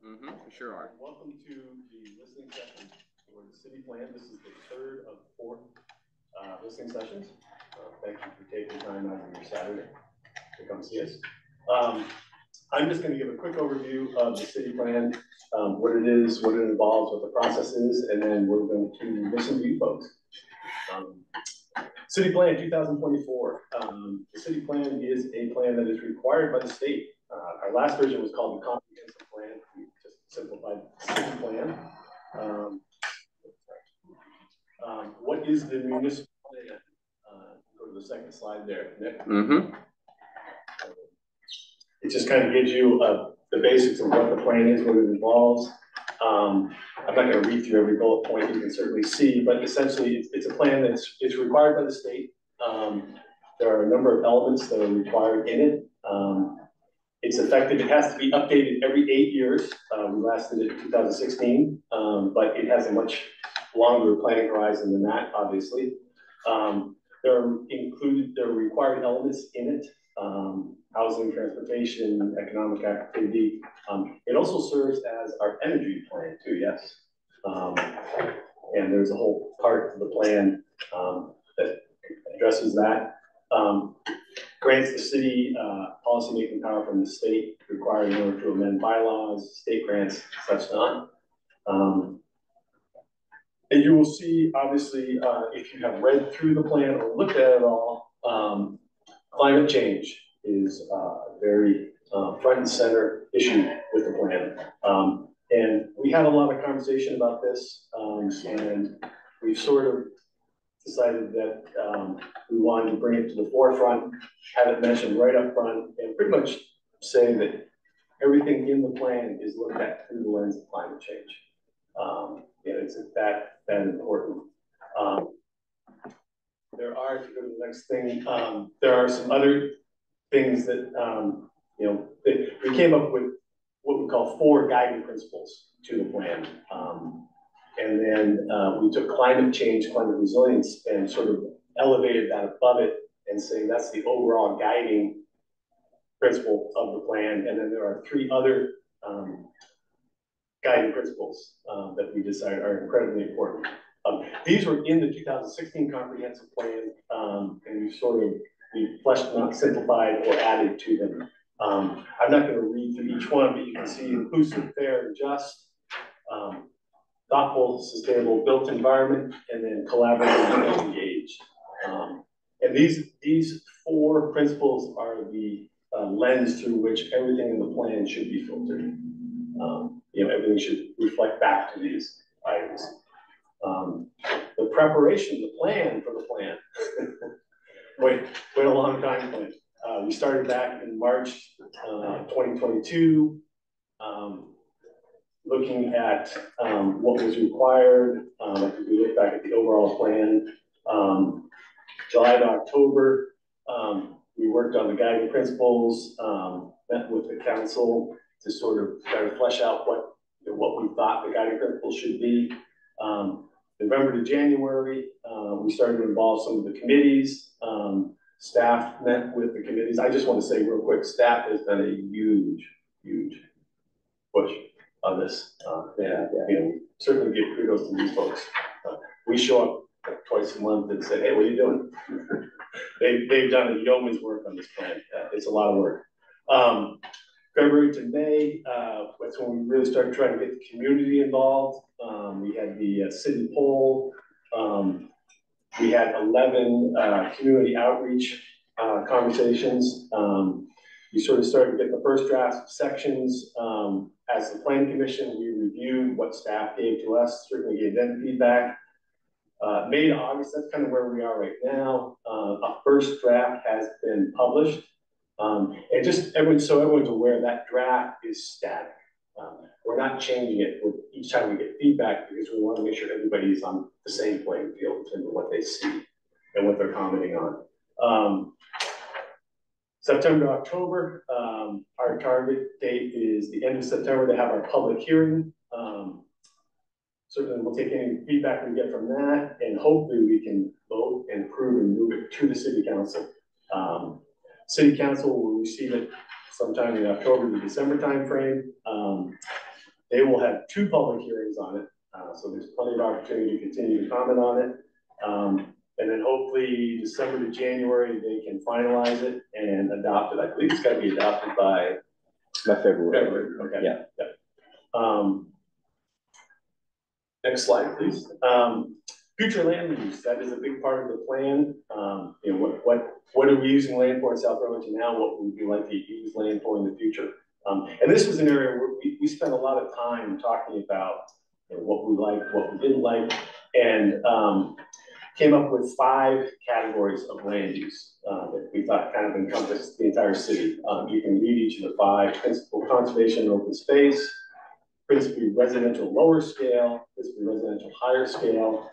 We sure are. Welcome to the listening session for the city plan. This is the third of 4 listening sessions. Thank you for taking time out of your Saturday to come see us. I'm just going to give a quick overview of the city plan, what it is, what it involves, what the process is, and then we're going to listen to you folks. City Plan 2024. The city plan is a plan that is required by the state. Our last version was called the comprehensive plan. We just simplified city plan. What is the municipal plan? Go to the second slide there, Nick. It just kind of gives you the basics of what the plan is, what it involves. I'm not going to read through every bullet point, you can certainly see, but essentially it's a plan it's required by the state. There are a number of elements that are required in it. It's effective, it has to be updated every 8 years. We last did it in 2016, but it has a much longer planning horizon than that, obviously. There are required elements in it. Housing, transportation, economic activity. It also serves as our energy plan too, yes. And there's a whole part of the plan that addresses that. Grants the city policymaking power from the state required in order to amend bylaws, state grants, such not. And you will see, obviously, if you have read through the plan or looked at it all, climate change is a very front and center issue with the plan. And we had a lot of conversation about this, and we've sort of decided that we wanted to bring it to the forefront, have it mentioned right up front, and pretty much say that everything in the plan is looked at through the lens of climate change. It's that important. There are, if you go to the next thing, there are some other things that, we came up with what we call 4 guiding principles to the plan. And then we took climate change, climate resilience, and sort of elevated that above it and saying that's the overall guiding principle of the plan. And then there are 3 other guiding principles that we decided are incredibly important. These were in the 2016 comprehensive plan, and we fleshed them out, simplified, or added to them. I'm not going to read through each one, but you can see inclusive, fair, and just, thoughtful, sustainable, built environment, and then collaborative and engaged. And these 4 principles are the lens through which everything in the plan should be filtered. Everything should reflect back to these items. The preparation, the plan for the plan. Wait a long time plan. We started back in March 2022, looking at what was required. If we look back at the overall plan, July to October, we worked on the guiding principles, met with the council to sort of try to flesh out what we thought the guiding principles should be. November to January, we started to involve some of the committees. Staff met with the committees. I just want to say real quick, staff has done a huge push on this. Certainly give kudos to these folks. We show up twice a month and say, hey, what are you doing? They've done a yeoman's work on this plan. It's a lot of work. February to May, that's when we really started trying to get the community involved. We had the city poll. We had 11 community outreach conversations. We sort of started to get the first draft sections. As the Plan Commission, we reviewed what staff gave to us, certainly gave them feedback. May to August, that's kind of where we are right now. A first draft has been published. And just everyone's aware that draft is static. We're not changing it with each time we get feedback because we want to make sure everybody's on the same playing field in terms of what they see and what they're commenting on. September to October, our target date is the end of September to have our public hearing. Certainly we'll take any feedback we get from that, and hopefully we can vote and approve and move it to the City Council. City Council will receive it sometime in October to December timeframe. They will have 2 public hearings on it, so there's plenty of opportunity to continue to comment on it. And then hopefully December to January, they can finalize it and adopt it. I believe it's got to be adopted by February. Okay. Yeah. Next slide, please. Future land use, that is a big part of the plan. You know, what are we using land for in South Burlington now? What would we like to use land for in the future? And this was an area where we spent a lot of time talking about, you know, what we liked, what we didn't like, and came up with 5 categories of land use that we thought kind of encompassed the entire city. You can read each of the 5: principal conservation and open space, principally residential lower scale, principally residential higher scale,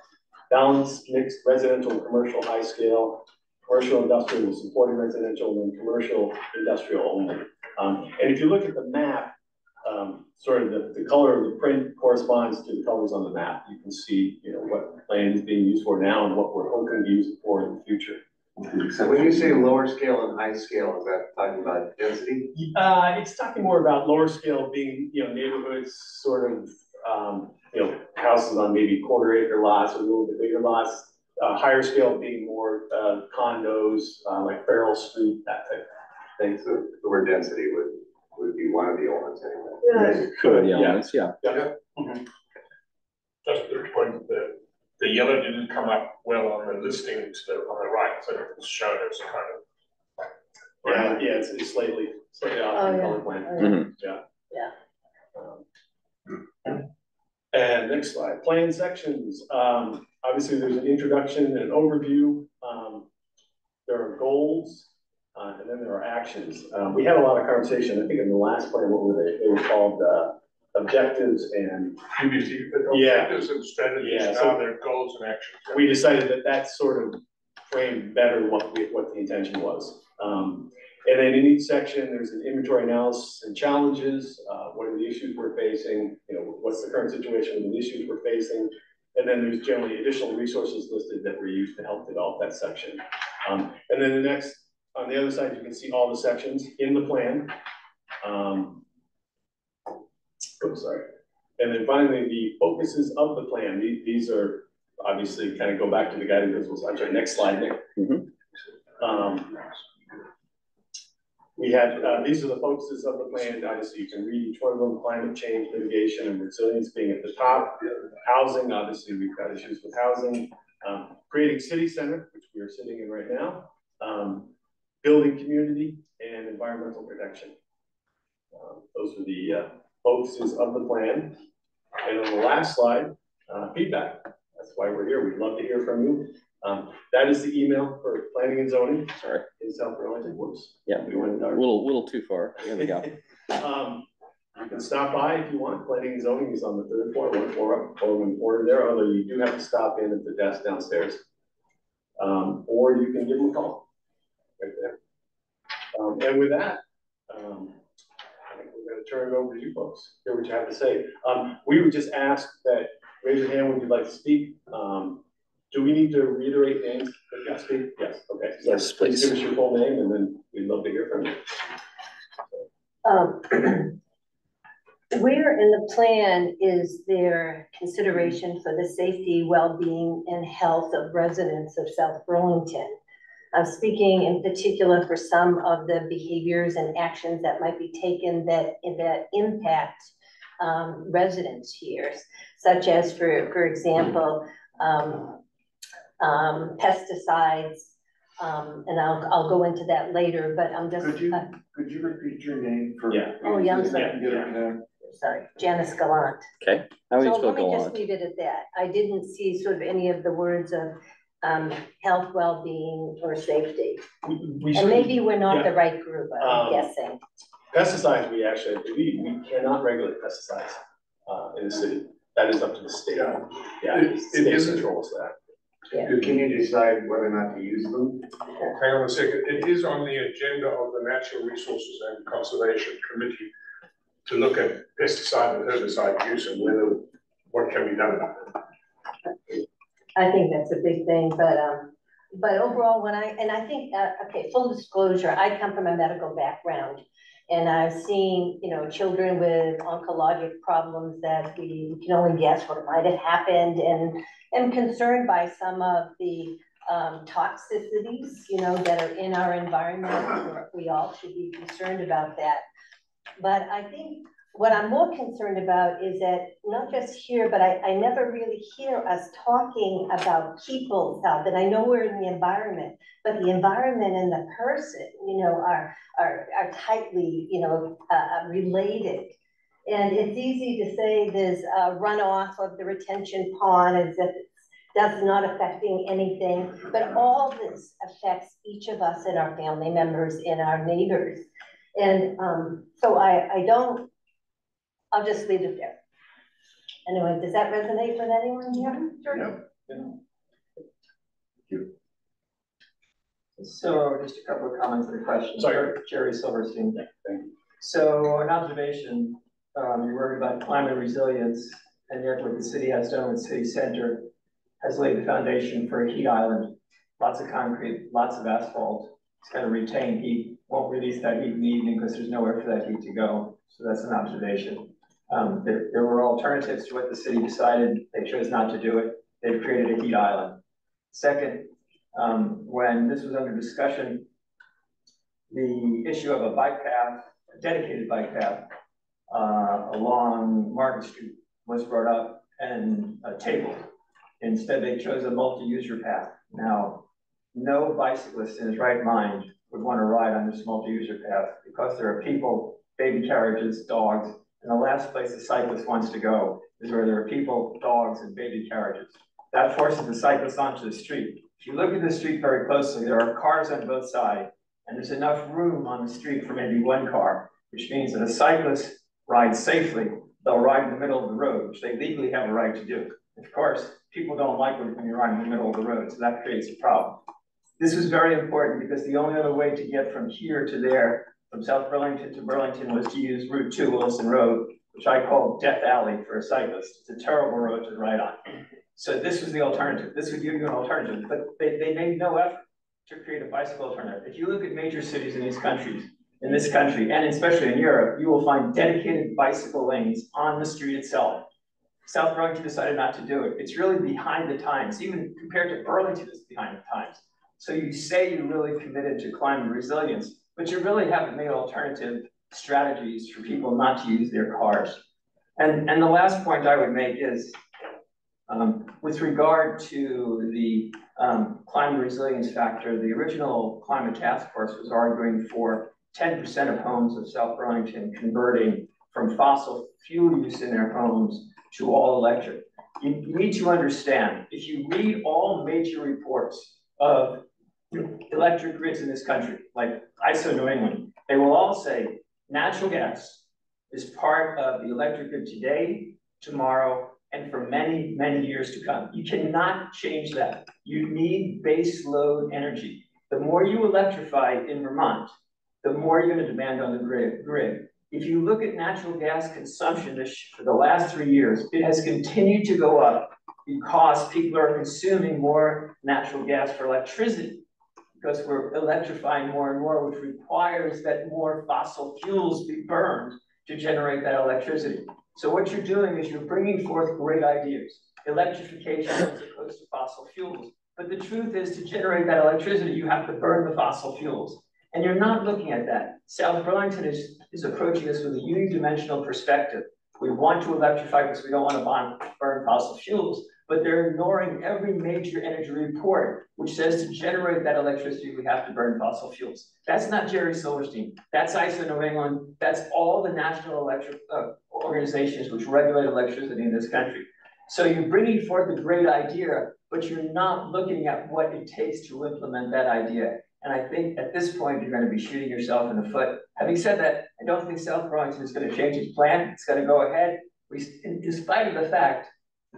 balanced mixed residential and commercial high scale, commercial industrial with supporting residential, and commercial industrial only. And if you look at the map, sort of the color of the print corresponds to the colors on the map. You can see, you know, what land is being used for now and what we're hoping to use it for in the future. So when you say lower scale and high scale, is that talking about density? It's talking more about lower scale being, you know, neighborhoods, sort of, you know, houses on maybe quarter-acre lots or a little bit bigger lots. Higher scale being more condos, like Farrell Street, that type of thing. So the word density would be one of the elements anyway. Yeah, Could be elements, yeah. Mm-hmm. Just the point, the yellow didn't come up well on the listings on the right, so it's shown as kind of. Yeah, it's slightly off in color plan. Mm-hmm. Yeah. And next slide, plan sections. Obviously there's an introduction and an overview. There are goals, and then there are actions. We had a lot of conversation, I think in the last plan, what were they? They were called objectives and Previously, yeah. Objectives and strategies, Yeah, now so they're goals and actions. we decided that that's sort of framed better what the intention was. And then in each section, there's an inventory analysis and challenges. What are the issues we're facing? You know, what's the current situation with the issues we're facing? And then there's generally additional resources listed that were used to help develop that section. And then the next, on the other side, you can see all the sections in the plan. Oops, sorry. And then finally, the focuses of the plan. These are obviously kind of go back to the guiding principles. I'm sorry, next slide, Nick. Mm-hmm. We have, these are the focuses of the plan. Obviously, you can read each one of them: climate change, mitigation, and resilience being at the top. Housing, obviously, we've got issues with housing. Creating city center, which we are sitting in right now. Building community, and environmental protection. Those are the focuses of the plan. And on the last slide, feedback. That's why we're here. We'd love to hear from you. That is the email for planning and zoning. Sorry. In South Burlington. Whoops. Yeah, we went a little too far. Here we go. You can stop by if you want. Planning and zoning is on the 3rd floor, 1 floor up, or 1 floor there. Although you do have to stop in at the desk downstairs, or you can give them a call right there. And with that, I think we're going to turn it over to you folks. Hear what you have to say. We would just ask that raise your hand when you'd like to speak. Do we need to reiterate names? Yeah, speak. Yes. Okay. So yes, please. Give us your full name, and then we'd love to hear from you. Where in the plan is there consideration for the safety, well-being, and health of residents of South Burlington? I'm speaking in particular for some of the behaviors and actions that might be taken that impact residents here, such as, for example, pesticides, and I'll go into that later. But I'm just could you repeat your name for? Yeah. Oh yeah, I'm sorry. Yeah. Sorry, Janice Gallant. Okay. How So you spell let me just Gallant? leave it at that. I didn't see sort of any of the words of health, well-being, or safety. And maybe we're not the right group, I'm guessing. Pesticides, we actually, I believe, we cannot regulate pesticides in the city. That is up to the state. Yeah, the state controls that. Yeah. Can you decide whether or not to use them? Hang on a second, it is on the agenda of the Natural Resources and Conservation Committee to look at pesticide and herbicide use and what can be done about it. I think that's a big thing, but overall, I think, okay, full disclosure, I come from a medical background, And I've seen, children with oncologic problems that we can only guess what might have happened, and am concerned by some of the toxicities, that are in our environment. We all should be concerned about that. But I think what I'm more concerned about is that not just here, but I never really hear us talking about people's health. And I know we're in the environment, but the environment and the person, are tightly, related. And it's easy to say there's a runoff of the retention pond as if that's not affecting anything, but all this affects each of us and our family members and our neighbors. And so I'll just leave it there. Anyway, does that resonate with anyone here? Sure. So just a couple of comments and questions. Sorry. Jerry Silverstein. Thank you. So an observation, you're worried about climate resilience, and yet what the city has done with City Center has laid the foundation for a heat island. Lots of concrete, lots of asphalt. It's going to retain heat, won't release that heat in the evening because there's nowhere for that heat to go. So that's an observation. There were alternatives to what the city decided. They chose not to do it. They've created a heat island. Second, when this was under discussion, the issue of a bike path, a dedicated bike path along Market Street was brought up and tabled. Instead, they chose a multi-user path. Now, no bicyclist in his right mind would want to ride on this multi-user path because there are people, baby carriages, dogs, and the last place a cyclist wants to go is where there are people, dogs, and baby carriages. That forces the cyclist onto the street. If you look at the street very closely, there are cars on both sides, and there's enough room on the street for maybe one car, which means that a cyclist rides safely. They'll ride in the middle of the road, which they legally have a right to do. Of course, people don't like when you ride in the middle of the road, so that creates a problem. This was very important because the only other way to get from here to there, from South Burlington to Burlington, was to use Route 2 Wilson Road, which I call Death Alley for a cyclist. It's a terrible road to ride on. So this was the alternative. This would give you an alternative, but they made no effort to create a bicycle alternative. If you look at major cities in these countries, in this country, and especially in Europe, you will find dedicated bicycle lanes on the street itself. South Burlington decided not to do it. It's really behind the times. Even compared to Burlington, it's behind the times. So you say you're really committed to climate resilience, but you really haven't made alternative strategies for people not to use their cars. And the last point I would make is, with regard to the climate resilience factor, the original climate task force was arguing for 10% of homes of South Burlington converting from fossil fuel use in their homes to all electric. You need to understand, if you read all major reports of electric grids in this country, like ISO New England, they will all say natural gas is part of the electric grid today, tomorrow, and for many, many years to come. You cannot change that. You need base load energy. The more you electrify in Vermont, the more you're going to demand on the grid. If you look at natural gas consumption for the last 3 years, it has continued to go up because people are consuming more natural gas for electricity, because we're electrifying more and more, which requires that more fossil fuels be burned to generate that electricity. So what you're doing is you're bringing forth great ideas, electrification as opposed to fossil fuels. But the truth is, to generate that electricity, you have to burn the fossil fuels. And you're not looking at that. South Burlington is approaching this with a unidimensional perspective. We want to electrify because we don't want to burn fossil fuels, but they're ignoring every major energy report, which says to generate that electricity, we have to burn fossil fuels. That's not Jerry Silverstein. That's ISO New England. That's all the national electric organizations which regulate electricity in this country. So you're bringing forth a great idea, but you're not looking at what it takes to implement that idea. And I think at this point, you're going to be shooting yourself in the foot. Having said that, I don't think South Burlington is going to change its plan. It's going to go ahead, in spite of the fact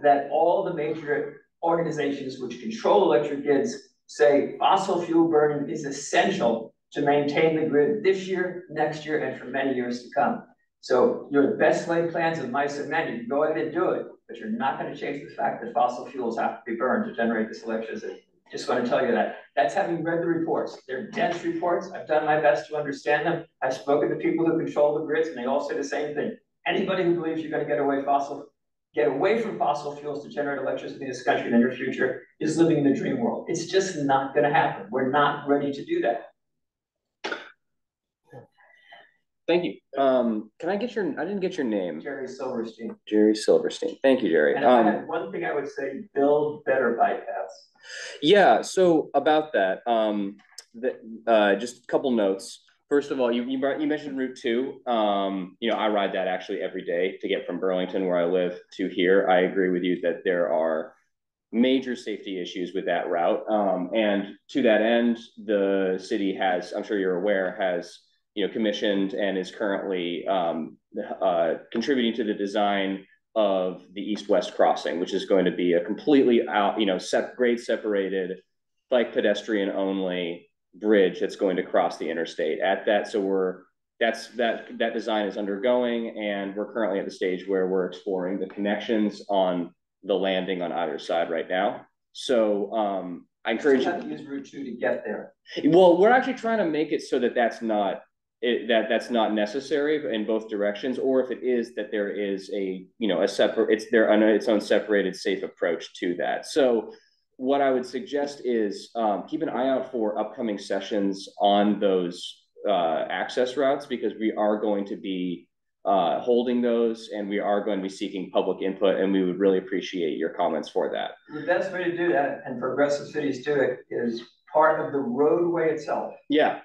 that all the major organizations which control electric grids say fossil fuel burning is essential to maintain the grid this year, next year, and for many years to come. So your best laid plans of mice and men, you can go ahead and do it, but you're not going to change the fact that fossil fuels have to be burned to generate this electricity. Just want to tell you that. That's having read the reports. They're dense reports. I've done my best to understand them. I've spoken to people who control the grids, and they all say the same thing. Anybody who believes you're going to get away from fossil fuels to generate electricity in this country in the near future is living in the dream world. It's just not going to happen. We're not ready to do that. Thank you. Can I get I didn't get your name. Jerry Silverstein. Jerry Silverstein. Thank you, Jerry. And if I had one thing I would say, build better bike paths. Yeah, so about that, just a couple notes. First of all, you mentioned Route 2. You know, I ride that actually every day to get from Burlington, where I live, to here. I agree with you that there are major safety issues with that route. And to that end, the city has, I'm sure you're aware, has commissioned and is currently contributing to the design of the east-west crossing, which is going to be a completely grade separated, bike pedestrian only bridge that's going to cross the interstate at that. So that design is undergoing, and we're currently at the stage where we're exploring the connections on the landing on either side right now. So I encourage you to use Route 2 to get there. Well, we're actually trying to make it so that that's not necessary in both directions, or if it is, that there is a its own separated safe approach to that. So what I would suggest is keep an eye out for upcoming sessions on those access routes, because we are going to be holding those, and we are going to be seeking public input, and we would really appreciate your comments for that. The best way to do that, and progressive cities do it, is part of the roadway itself. Yeah.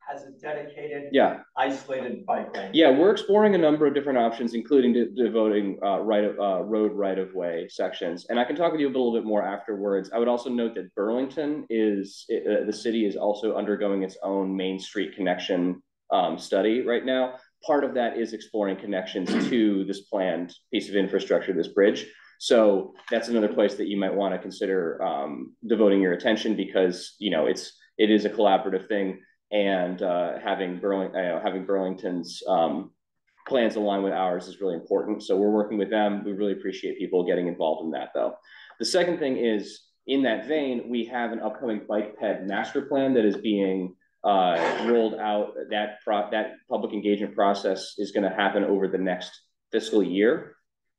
Has a dedicated, isolated bike lane. Yeah, we're exploring a number of different options, including devoting road right-of-way sections. And I can talk with you a little bit more afterwards. I would also note that Burlington the city is also undergoing its own Main Street connection study right now. Part of that is exploring connections to this planned piece of infrastructure, this bridge. So that's another place that you might want to consider devoting your attention, because it is a collaborative thing, and having Burlington's plans align with ours is really important. So we're working with them. We really appreciate people getting involved in that, though. The second thing is, in that vein, we have an upcoming bike ped master plan that is being rolled out. That public engagement process is going to happen over the next fiscal year.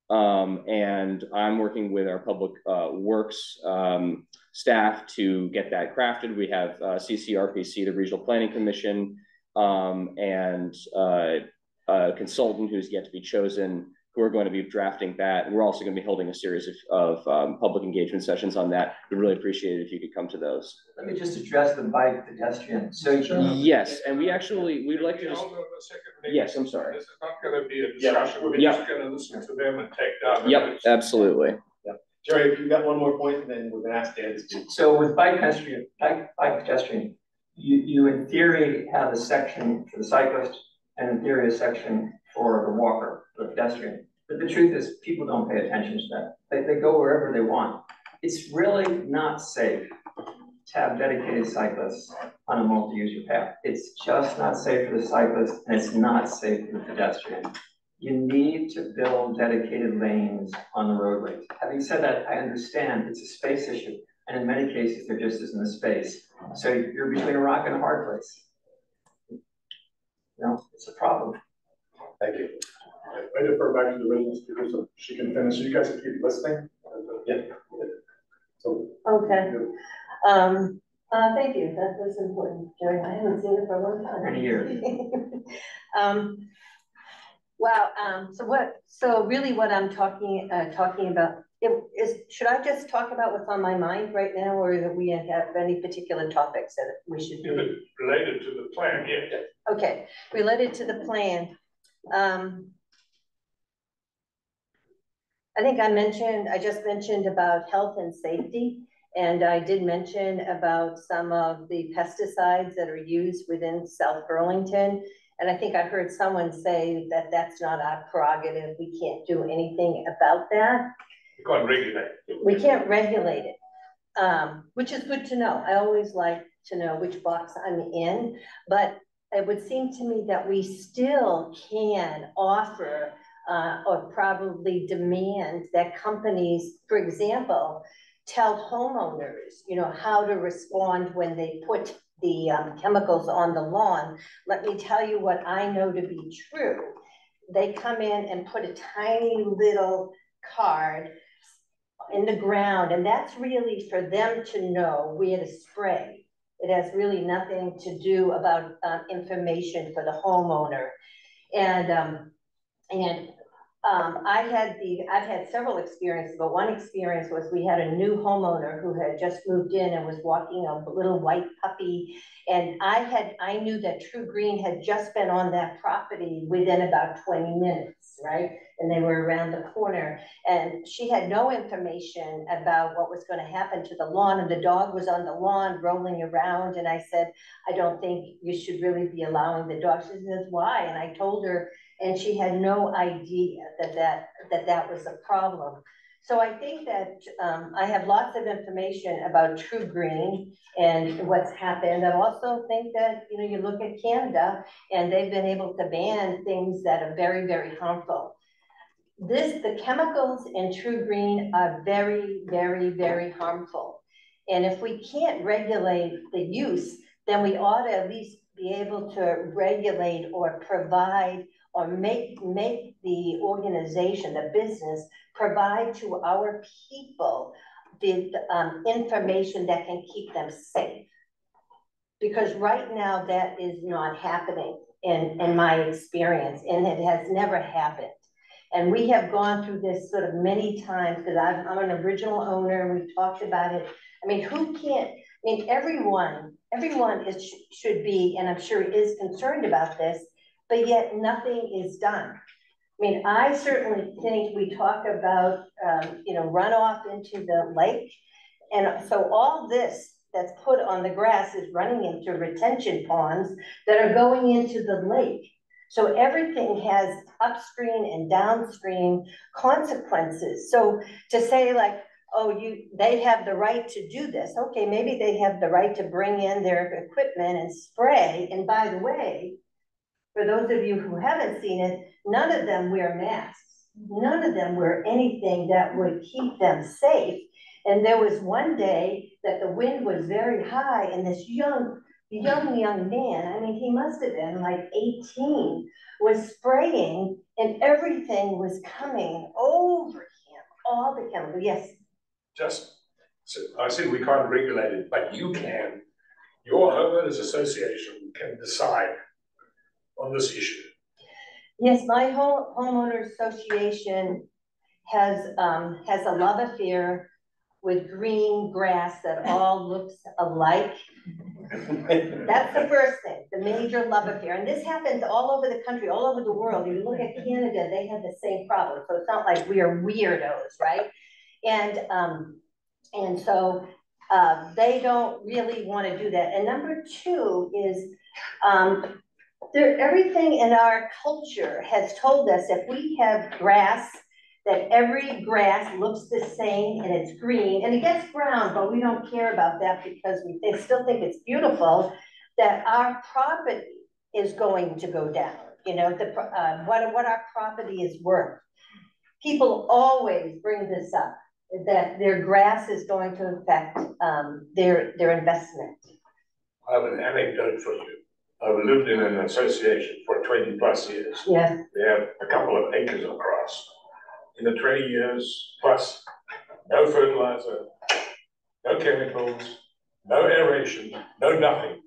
And I'm working with our public works staff to get that crafted. We have CCRPC, the Regional Planning Commission, and a consultant who's yet to be chosen, who are going to be drafting that. And we're also going to be holding a series of public engagement sessions on that. We'd really appreciate it if you could come to those. Let me just address the bike pedestrian. So yes, and we'd like to just. Yes, I'm sorry. This is not going to be a discussion. We're just going to listen to them and take down. Yep, absolutely. Jerry, if you've got one more point, then we're gonna ask Dan to speak. So with bike pedestrian, you in theory have a section for the cyclist, and in theory a section for the walker, the pedestrian. But the truth is, people don't pay attention to that. They go wherever they want. It's really not safe to have dedicated cyclists on a multi-user path. It's just not safe for the cyclist, and it's not safe for the pedestrian. You need to build dedicated lanes on the roadways. Having said that, I understand it's a space issue, and in many cases, there just isn't the space. So you're between a rock and a hard place. It's a problem. Thank you. I defer back to the original speaker so she can finish. You guys keep listening. Yeah. So. Okay. Thank you. That was important, Jerry. I haven't seen it for a long time. Many years. Wow. So really what I'm talking about is, should I just talk about what's on my mind right now, or do we have any particular topics that we should do? If it's related to the plan, yeah. Okay, related to the plan. I think I just mentioned about health and safety, and I did mention about some of the pesticides that are used within South Burlington. And I think I heard someone say that that's not our prerogative. We can't do anything about that. We can't regulate it. We can't regulate it, which is good to know. I always like to know which box I'm in, but it would seem to me that we still can offer or probably demand that companies, for example, tell homeowners, you know, how to respond when they put the chemicals on the lawn. Let me tell you what I know to be true. They come in and put a tiny little card in the ground, and that's really for them to know where to spray. It has really nothing to do about information for the homeowner. I've had several experiences, but one experience was we had a new homeowner who had just moved in and was walking a little white puppy. And I knew that True Green had just been on that property within about 20 minutes, right? And they were around the corner, and she had no information about what was going to happen to the lawn, and the dog was on the lawn rolling around. And I said, I don't think you should really be allowing the dog. She says, why? And I told her, and she had no idea that was a problem. So I think that I have lots of information about True Green and what's happened. I also think that, you know, you look at Canada and they've been able to ban things that are very, very harmful. The chemicals in True Green are very, very, very harmful. And if we can't regulate the use, then we ought to at least be able to regulate or provide or make the organization, the business, provide to our people the information that can keep them safe. Because right now that is not happening in my experience, and it has never happened. And we have gone through this sort of many times, because I'm an original owner and we've talked about it. I mean, who can't, I mean, everyone should be, and I'm sure is concerned about this, but yet nothing is done. I mean, I certainly think we talk about, you know, runoff into the lake. And so all this that's put on the grass is running into retention ponds that are going into the lake. So everything has upstream and downstream consequences. So to say like, oh, they have the right to do this. Okay, maybe they have the right to bring in their equipment and spray. And by the way, for those of you who haven't seen it, none of them wear masks. None of them wear anything that would keep them safe. And there was one day that the wind was very high, and this young man, I mean, he must have been like 18, was spraying, and everything was coming over him, all the chemicals. Yes. So I said we can't regulate it, but you can. Your homeowners association can decide on this issue. Yes, my homeowner association has a love affair with green grass that all looks alike. That's the first thing, the major love affair. And this happens all over the country, all over the world. If you look at Canada, they have the same problem. So it's not like we are weirdos, right? And so they don't really want to do that. And number two is everything in our culture has told us if we have grass, that every grass looks the same and it's green, and it gets brown, but we don't care about that because they still think it's beautiful, that our property is going to go down. You know, what our property is worth. People always bring this up, that their grass is going to affect their investment. I have an anecdote for you. I've lived in an association for 20 plus years. Yes. We have a couple of acres of grass. In the 20 years plus, no fertilizer, no chemicals, no aeration, no nothing.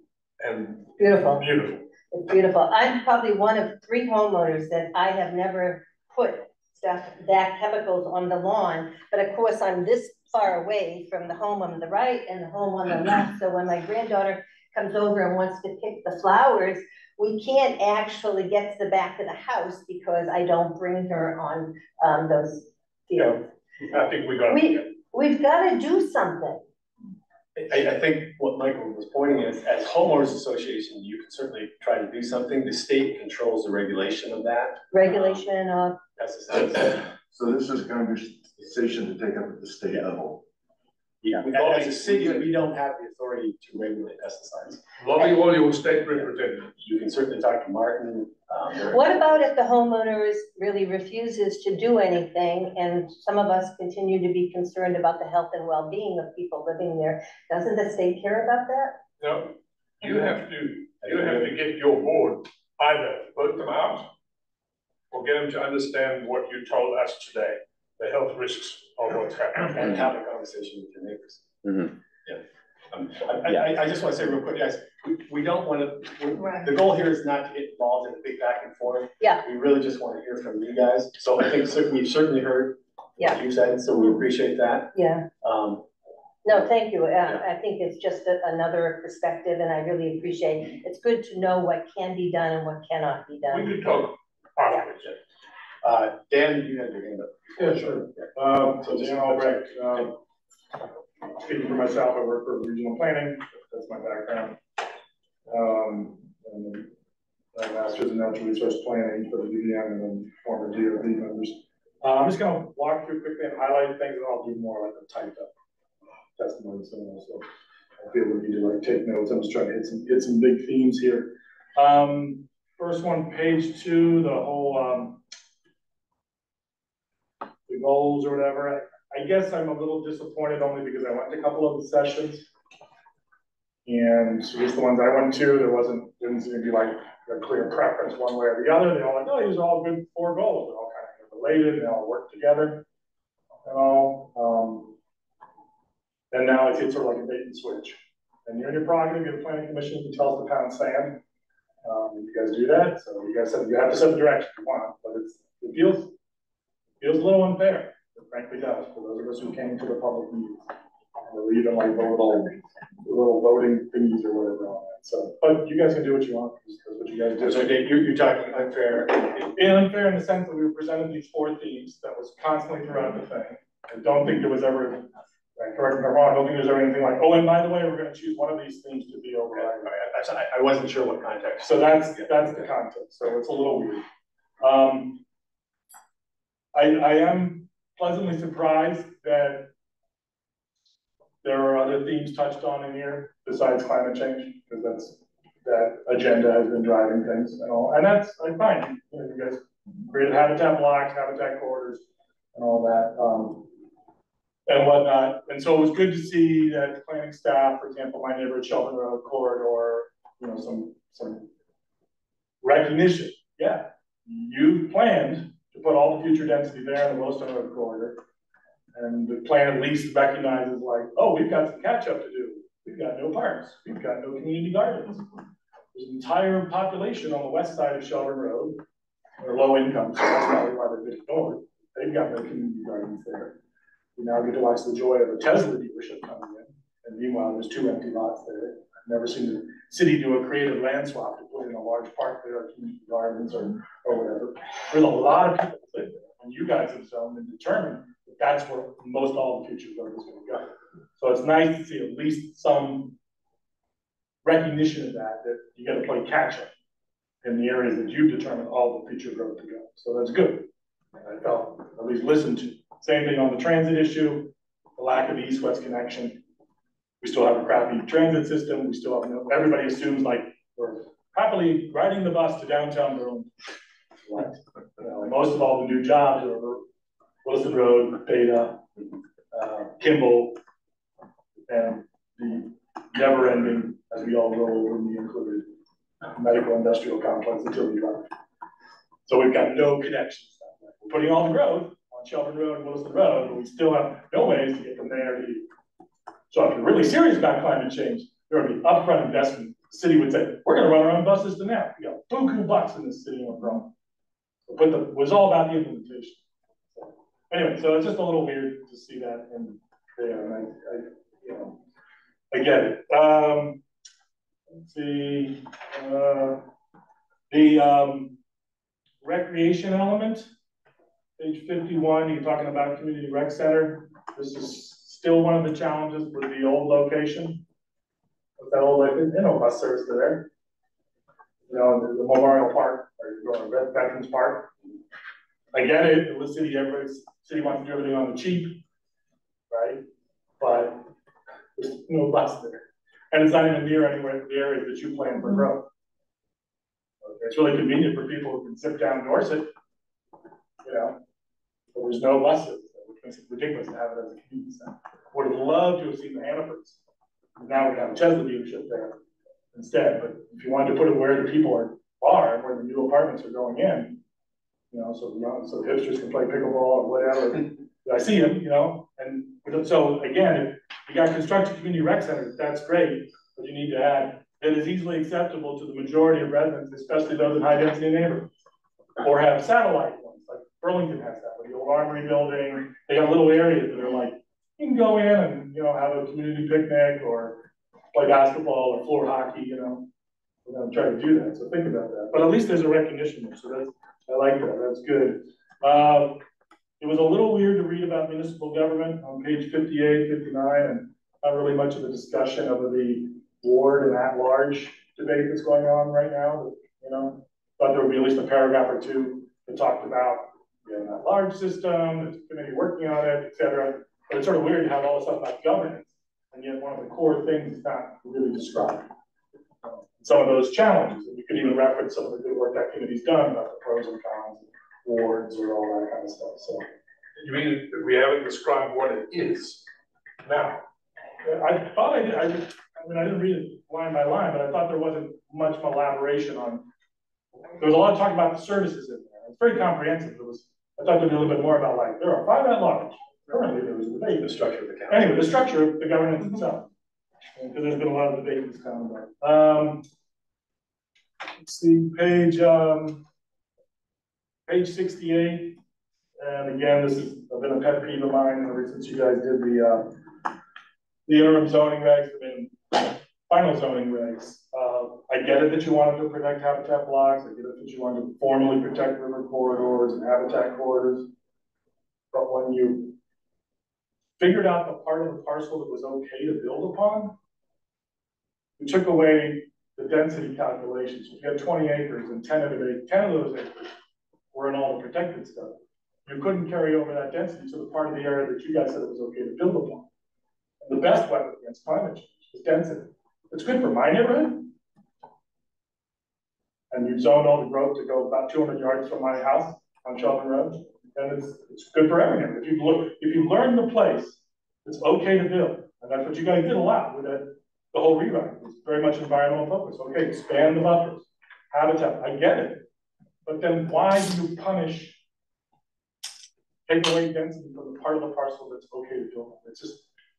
And beautiful. Beautiful. It's beautiful. I'm probably one of 3 homeowners that I have never put that chemicals on the lawn. But of course, I'm this far away from the home on the right and the home on the left. So when my granddaughter comes over and wants to pick the flowers, we can't actually get to the back of the house because I don't bring her on those fields. Yeah, I think we've got to do something. I think what Michael was pointing is, as homeowners association, you can certainly try to do something. The state controls the regulation of that. Regulation of pesticides. So this is a conversation to take up at the state level. As a city, we don't have the authority to regulate pesticides. Lobby all your state representatives. You can certainly talk to Martin. What about if the homeowners really refuses to do anything and some of us continue to be concerned about the health and well-being of people living there? Doesn't the state care about that? No, you have to get your board either vote them out or get them to understand what you told us today, the health risks of what's happening. And have a conversation with your neighbors. Mhm. I just want to say real quick, guys, we don't want to, the goal here is not to get involved in a big back and forth. Yeah. We really just want to hear from you guys. So I think we've certainly heard what you said, so we appreciate that. Yeah. No, thank you. I think it's just another perspective, and I really appreciate, it's good to know what can be done and what cannot be done. We could talk afterwards. Dan, you had your hand up. Yeah, sure. So Dan Albrecht, speaking for myself, I work for regional planning. That's my background. And then I have a master's in natural resource planning for the UVM and then former DOD members. I'm just going to walk through quickly and highlight things, and I'll do more like a typed up testimony. So I feel we need to like take notes. I'm just trying to hit some big themes here. First one, page 2, the whole the goals or whatever. I guess I'm a little disappointed only because I went to a couple of the sessions, and at least the ones I went to, didn't seem to be like a clear preference one way or the other. They all like, oh, these are all good 4 goals. They're all kind of related. They all work together. And all. And now it's sort of like a bait and switch. And you're in your prerogative, you're the planning commission, you can tell us to pound sand. You guys do that. So you guys said you have to set the direction you want, but it feels a little unfair. It frankly does, for those of us who came to the public meetings. Or even like the little voting thingies or whatever on that. So, but you guys can do what you want, because that's what you guys do. So you're talking unfair. Unfair in the sense that we were presented these 4 themes that was constantly throughout the thing. I don't think there was ever, correct me if I'm wrong, I don't think there's ever anything like, oh, and by the way, we're going to choose one of these themes to be overridden. I wasn't sure what context. So that's the context. So it's a little weird. I am pleasantly surprised that there are other themes touched on in here besides climate change, because that agenda has been driving things and all, and that's fine. You guys created habitat blocks, habitat corridors, and all that, and whatnot. And so it was good to see that the planning staff, for example, my neighborhood Shelburne Road corridor, some recognition. Yeah, you planned to put all the future density there in the Williston Road corridor. And the plan at least recognizes like, oh, we've got some catch up to do. We've got no parks. We've got no community gardens. There's an entire population on the west side of Shelburne Road. They're low income, so that's probably why they've been ignored. They've got no community gardens there. We now get to watch the joy of a Tesla dealership coming in. And meanwhile, there's 2 empty lots there. I've never seen the city do a creative land swap to put in a large park there, or community gardens or whatever. There's a lot of people that live there. And you guys have zoned and determined that's where most all the future growth is going to go. So it's nice to see at least some recognition of that you got to play catch up in the areas that you've determined all the future growth to go. So that's good. I felt at least listened to. Same thing on the transit issue, the lack of the east-west connection. We still have a crappy transit system. We still have everybody assumes like we're happily riding the bus to downtown Burlington. Most of all the new jobs are Wilson Road, Beta, Kimball, and the never-ending, as we all roll over, me included, medical industrial complex until we drive. So we've got no connections. We're putting all the growth on Shelburne Road and Wilson Road, but we still have no ways to get from there to here. So if you're really serious about climate change, there would be upfront investment. The city would say, we're going to run our own bus system now. We got buku bucks in this city and we're growing. But it was all about the implementation. Anyway, so it's just a little weird to see that in there, and I get it. Let's see, the recreation element, page 51. You're talking about community rec center. This is still one of the challenges with the old location. With that old, bus service there. The Memorial Park, or Veterans Park. I get it. The city wants to do everything on the cheap, right? But There's no bus there. And it's not even near anywhere in the areas that you plan for growth. It's really convenient for people who can zip down Dorset, you know, but there's no buses, which makes it ridiculous to have it as a community center. Would have loved to have seen the Hannafords. Now we have a Tesla dealership there instead, but if you wanted to put it where the people are, where the new apartments are going in, you know, so the hipsters can play pickleball or whatever. I see them, you know, and so again, if you got constructed community rec centers, that's great, but you need to add that is easily acceptable to the majority of residents, especially those in high density neighborhoods, or have satellite ones, like Burlington has that, with the old Armory building. They got little areas that are like, you can go in and, you know, have a community picnic or play basketball or floor hockey, you know. We're gonna try to do that, so think about that. But at least there's a recognition there, so that's, I like that, that's good. It was a little weird to read about municipal government on page 58, 59, and not really much of a discussion of the ward and at-large debate that's going on right now. You know, thought there would be at least a paragraph or two that talked about an at-large system, there's a committee working on it, etc. But it's sort of weird to have all this stuff about governance, and yet one of the core things is not really described. Some of those challenges, and you could even reference some of the good work that committee's done about the pros and cons, wards, or all that kind of stuff. So, you mean we haven't described what it is? now, I thought I did. I mean, I didn't read it line by line, but I thought there wasn't much elaboration on. There was a lot of talk about the services in there. It's very comprehensive. I thought there'd be a little bit more about, like, there are 5 at large. Currently, there was a debate. The structure of the council. Anyway, the structure of the governance itself, because there's been a lot of debate in this town about. Let's see, page 68, and again, this has been a pet peeve of mine ever since you guys did the interim zoning regs, final zoning regs. I get it that you wanted to protect habitat blocks. I get it that you wanted to formally protect river corridors and habitat corridors. But when you figured out the part of the parcel that was okay to build upon, you took away the density calculations. If you had 20 acres and 10 of those acres were in all the protected stuff, you couldn't carry over that density to the part of the area that you guys said it was okay to build upon. And the best weapon against climate change is density. It's good for my neighborhood. And you've zoned all the growth to go about 200 yards from my house on Shelburne Road. And it's good for everyone. If you learn the place, it's okay to build. And that's what you guys did a lot with the whole rewrite. It's very much environmental focus. Okay, expand the buffers, habitat, I get it. But then why do you take away density from the part of the parcel that's okay to build on?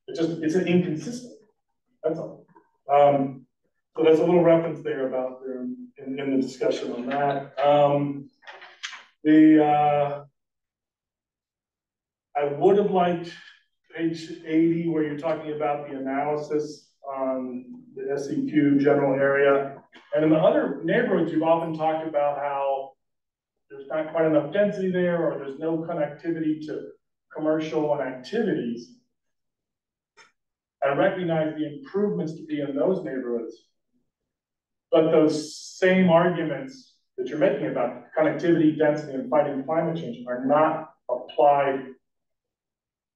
It's an inconsistent. That's all. So there's a little reference there about in the discussion on that. I would have liked page 80 where you're talking about the analysis on the SEQ general area. And in the other neighborhoods, you've often talked about how there's not quite enough density there, or there's no connectivity to commercial and activities. I recognize the improvements to be in those neighborhoods, but those same arguments that you're making about connectivity, density, and fighting climate change are not applied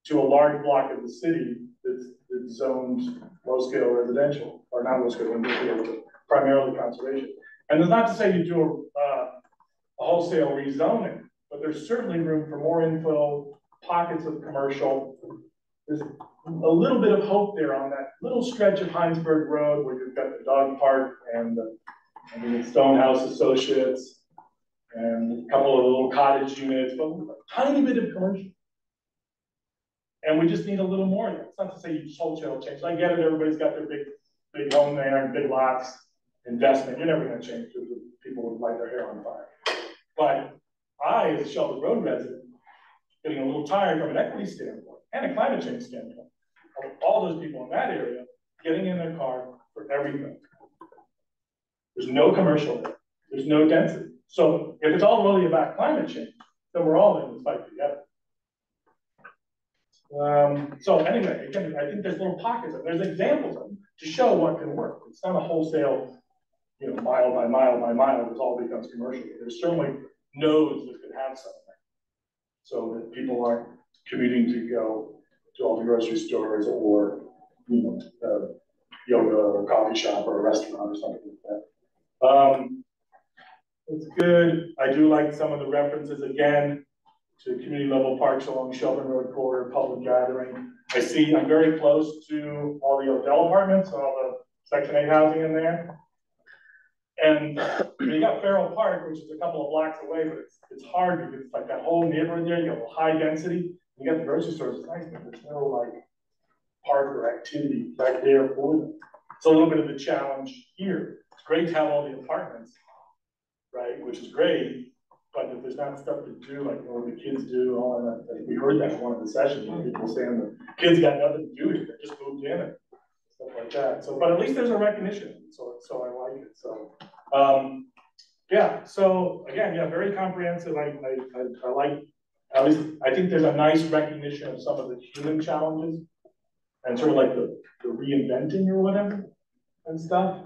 to a large block of the city that's zoned low-scale residential, or not low-scale industrial, but primarily conservation. And it's not to say you do a wholesale rezoning, but there's certainly room for more infill, pockets of commercial. There's a little bit of hope there on that little stretch of Heinsberg Road where you've got the dog park and the Stonehouse Associates and a couple of little cottage units, but a tiny bit of commercial. And we just need a little more. It's not to say you just wholesale change. I get it, everybody's got their big home there and big lots, investment. You're never going to change because people would light their hair on fire. But I, as a Shelburne Road resident, getting a little tired from an equity standpoint and a climate change standpoint of all those people in that area getting in their car for everything. There's no commercial there. There's no density. So if it's all really about climate change, then we're all in this fight together. So anyway, again, I think there's little pockets of, there's examples of them to show what can work. It's not a wholesale, mile by mile by mile, it all becomes commercial. There's certainly nodes that could have something so that people aren't commuting to go to all the grocery stores or yoga or a coffee shop or a restaurant or something like that. It's good. I do like some of the references again to community level parks along Shelburne Road corridor, public gathering. I'm very close to all the Odell apartments, all the Section 8 housing in there. And you got Farrell Park, which is a couple of blocks away, but it's hard because it's like that whole neighborhood there, you have high density. You got the grocery stores, it's nice, but there's no like park or activity right there for them. It's a little bit of a challenge here. It's great to have all the apartments, right, which is great, but if there's not stuff to do, like what the kids do, all of that, we heard that in one of the sessions, people saying the kids got nothing to do here, they just moved in and stuff like that. So, but at least there's a recognition, so I like it. So, yeah. So again, yeah, very comprehensive. I like, at least I think there's a nice recognition of some of the human challenges and sort of like the reinventing or whatever and stuff.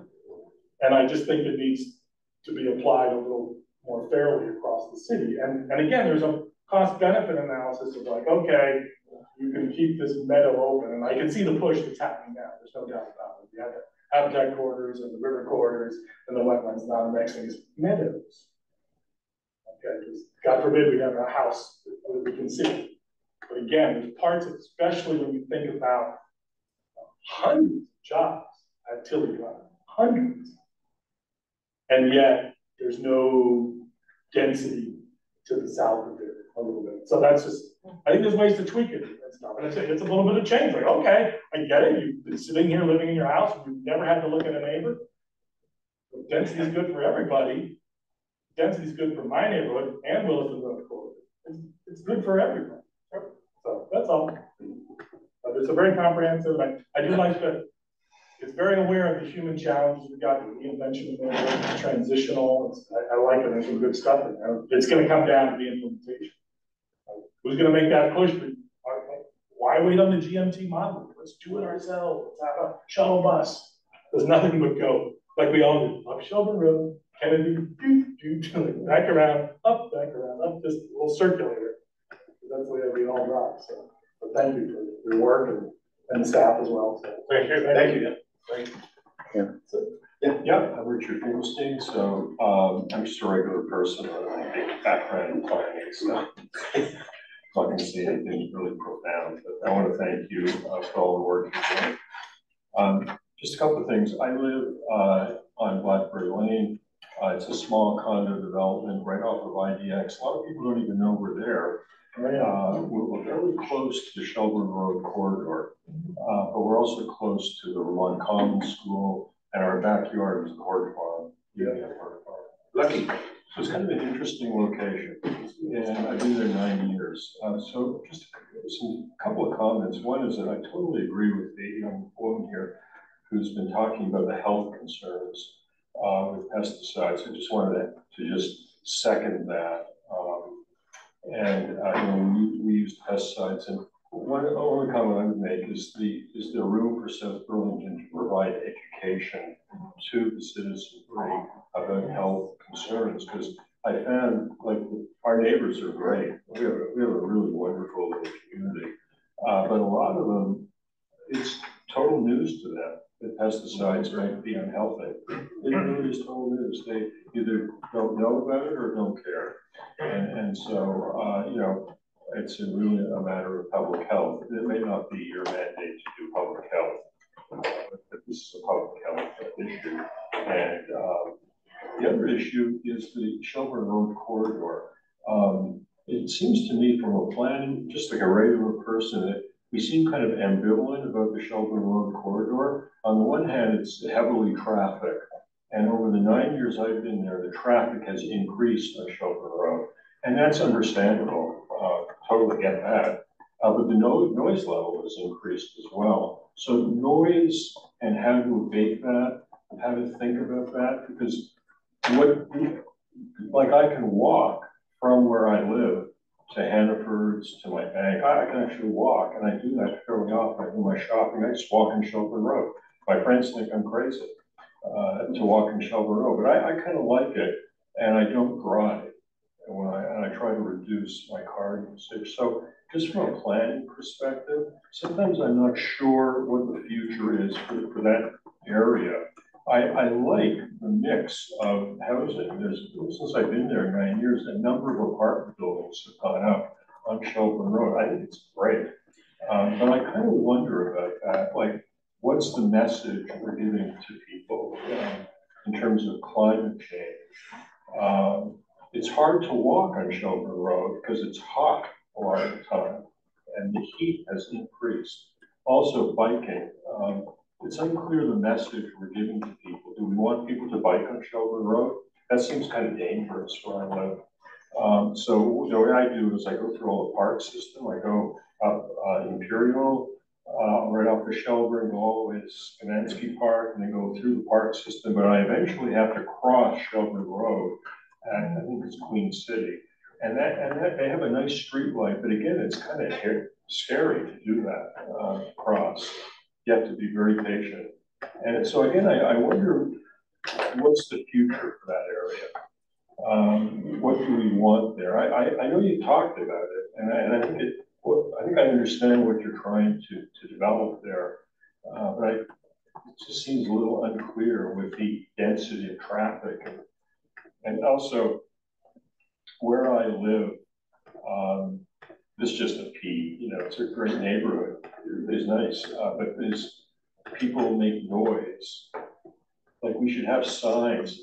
And I just think it needs to be applied a little more fairly across the city. And again, there's a cost benefit analysis of like, okay, you can keep this meadow open. And I can see the push that's happening now. There's no doubt about it. You have the habitat corridors and the river corridors and the wetlands now mixing these meadows. Okay, because God forbid we have a house that we can see. But again, there's parts, especially when you think about hundreds of jobs at Tilly Drive, hundreds. And yet there's no density to the south of it a little bit. So that's just, I think there's ways to tweak it and stuff. And it's a little bit of change. Like, okay, I get it. You've been sitting here living in your house and you've never had to look at a neighbor. But density is good for everybody. Density is good for my neighborhood and Williston Road corridor. It's good for everyone. So that's all. But it's a very comprehensive. I do like that. It's very aware of the human challenges we got, the reinvention of it's transitional. I like it. There's some good stuff in there. It's going to come down to the implementation. Who's going to make that push? Why wait on the GMT model? Let's do it ourselves. Let's have a shuttle bus. There's nothing but go, like we all do. Up Shelburne Road, Kennedy, back around, up, this little circulator. That's the way that we all drive. So, but thank you for your work and the staff as well. So, thank you. Thank you. Thank you. Yeah. So, I'm Richard Finkelstein. So I'm just a regular person with a background in planning stuff. So I can say anything really profound, but I want to thank you for all the work you're doing. Just a couple of things. I live on Blackberry Lane. It's a small condo development right off of IDX. A lot of people don't even know we're there. We're very close to the Shelburne Road corridor, but we're also close to the Vermont Commons School, and our backyard is the Hort Farm. Lucky. So it's kind of an interesting location, and I've been there 9 years. So just a couple of comments. One is that I totally agree with the young woman here who's been talking about the health concerns with pesticides. I just wanted to just second that. We use pesticides, and one only comment I would make is there room for South Burlington to provide education to the citizenry about health concerns? Because I found like our neighbors are great. We have a really wonderful little community, but a lot of them, it's total news to them that pesticides might be unhealthy. It really is total news. They either don't know about it or don't care. And so, it's really a matter of public health. It may not be your mandate to do public health, but this is a public health issue. And the other issue is the Shelburne Road corridor. It seems to me from a plan, just like a regular person, that we seem kind of ambivalent about the Shelburne Road corridor. On the one hand, it's heavily trafficked. And over the 9 years I've been there, the traffic has increased on Shelburne Road. And that's understandable. Totally get that. But the noise level has increased as well. So noise and how to abate that, how to think about that, because I can walk from where I live to Hannaford's, to my bank. I can actually walk, and I do that fairly often. I do my shopping. I just walk in Shelburne Road. My friends think I'm crazy to walk in Shelburne Road, but I kind of like it, and I don't drive. and I try to reduce my car usage. So just from a planning perspective, sometimes I'm not sure what the future is for that area. I like the mix of housing. Since I've been there 9 years, a number of apartment buildings have gone up on Shelburne Road. I think it's great. But I kind of wonder about that. Like, what's the message we're giving to people in terms of climate change? It's hard to walk on Shelburne Road because it's hot a lot of the time and the heat has increased. Also biking, it's unclear the message we're giving to people. Do we want people to bike on Shelburne Road? That seems kind of dangerous where I live. So the way I do is I go through all the park system. I go up Imperial, right off the Shelburne, go all the way to Skanensky Park, and then go through the park system. But I eventually have to cross Shelburne Road, and I think it's Queen City. And that they have a nice street light, but again, it's kind of scary to do that cross. You have to be very patient. And so again, I wonder what's the future for that area? What do we want there? I know you talked about it, and I think I think I understand what you're trying to develop there, but it just seems a little unclear with the density of traffic, and also where I live. This is just a P, you know, it's a great neighborhood. It's nice, but there's people make noise. Like we should have signs.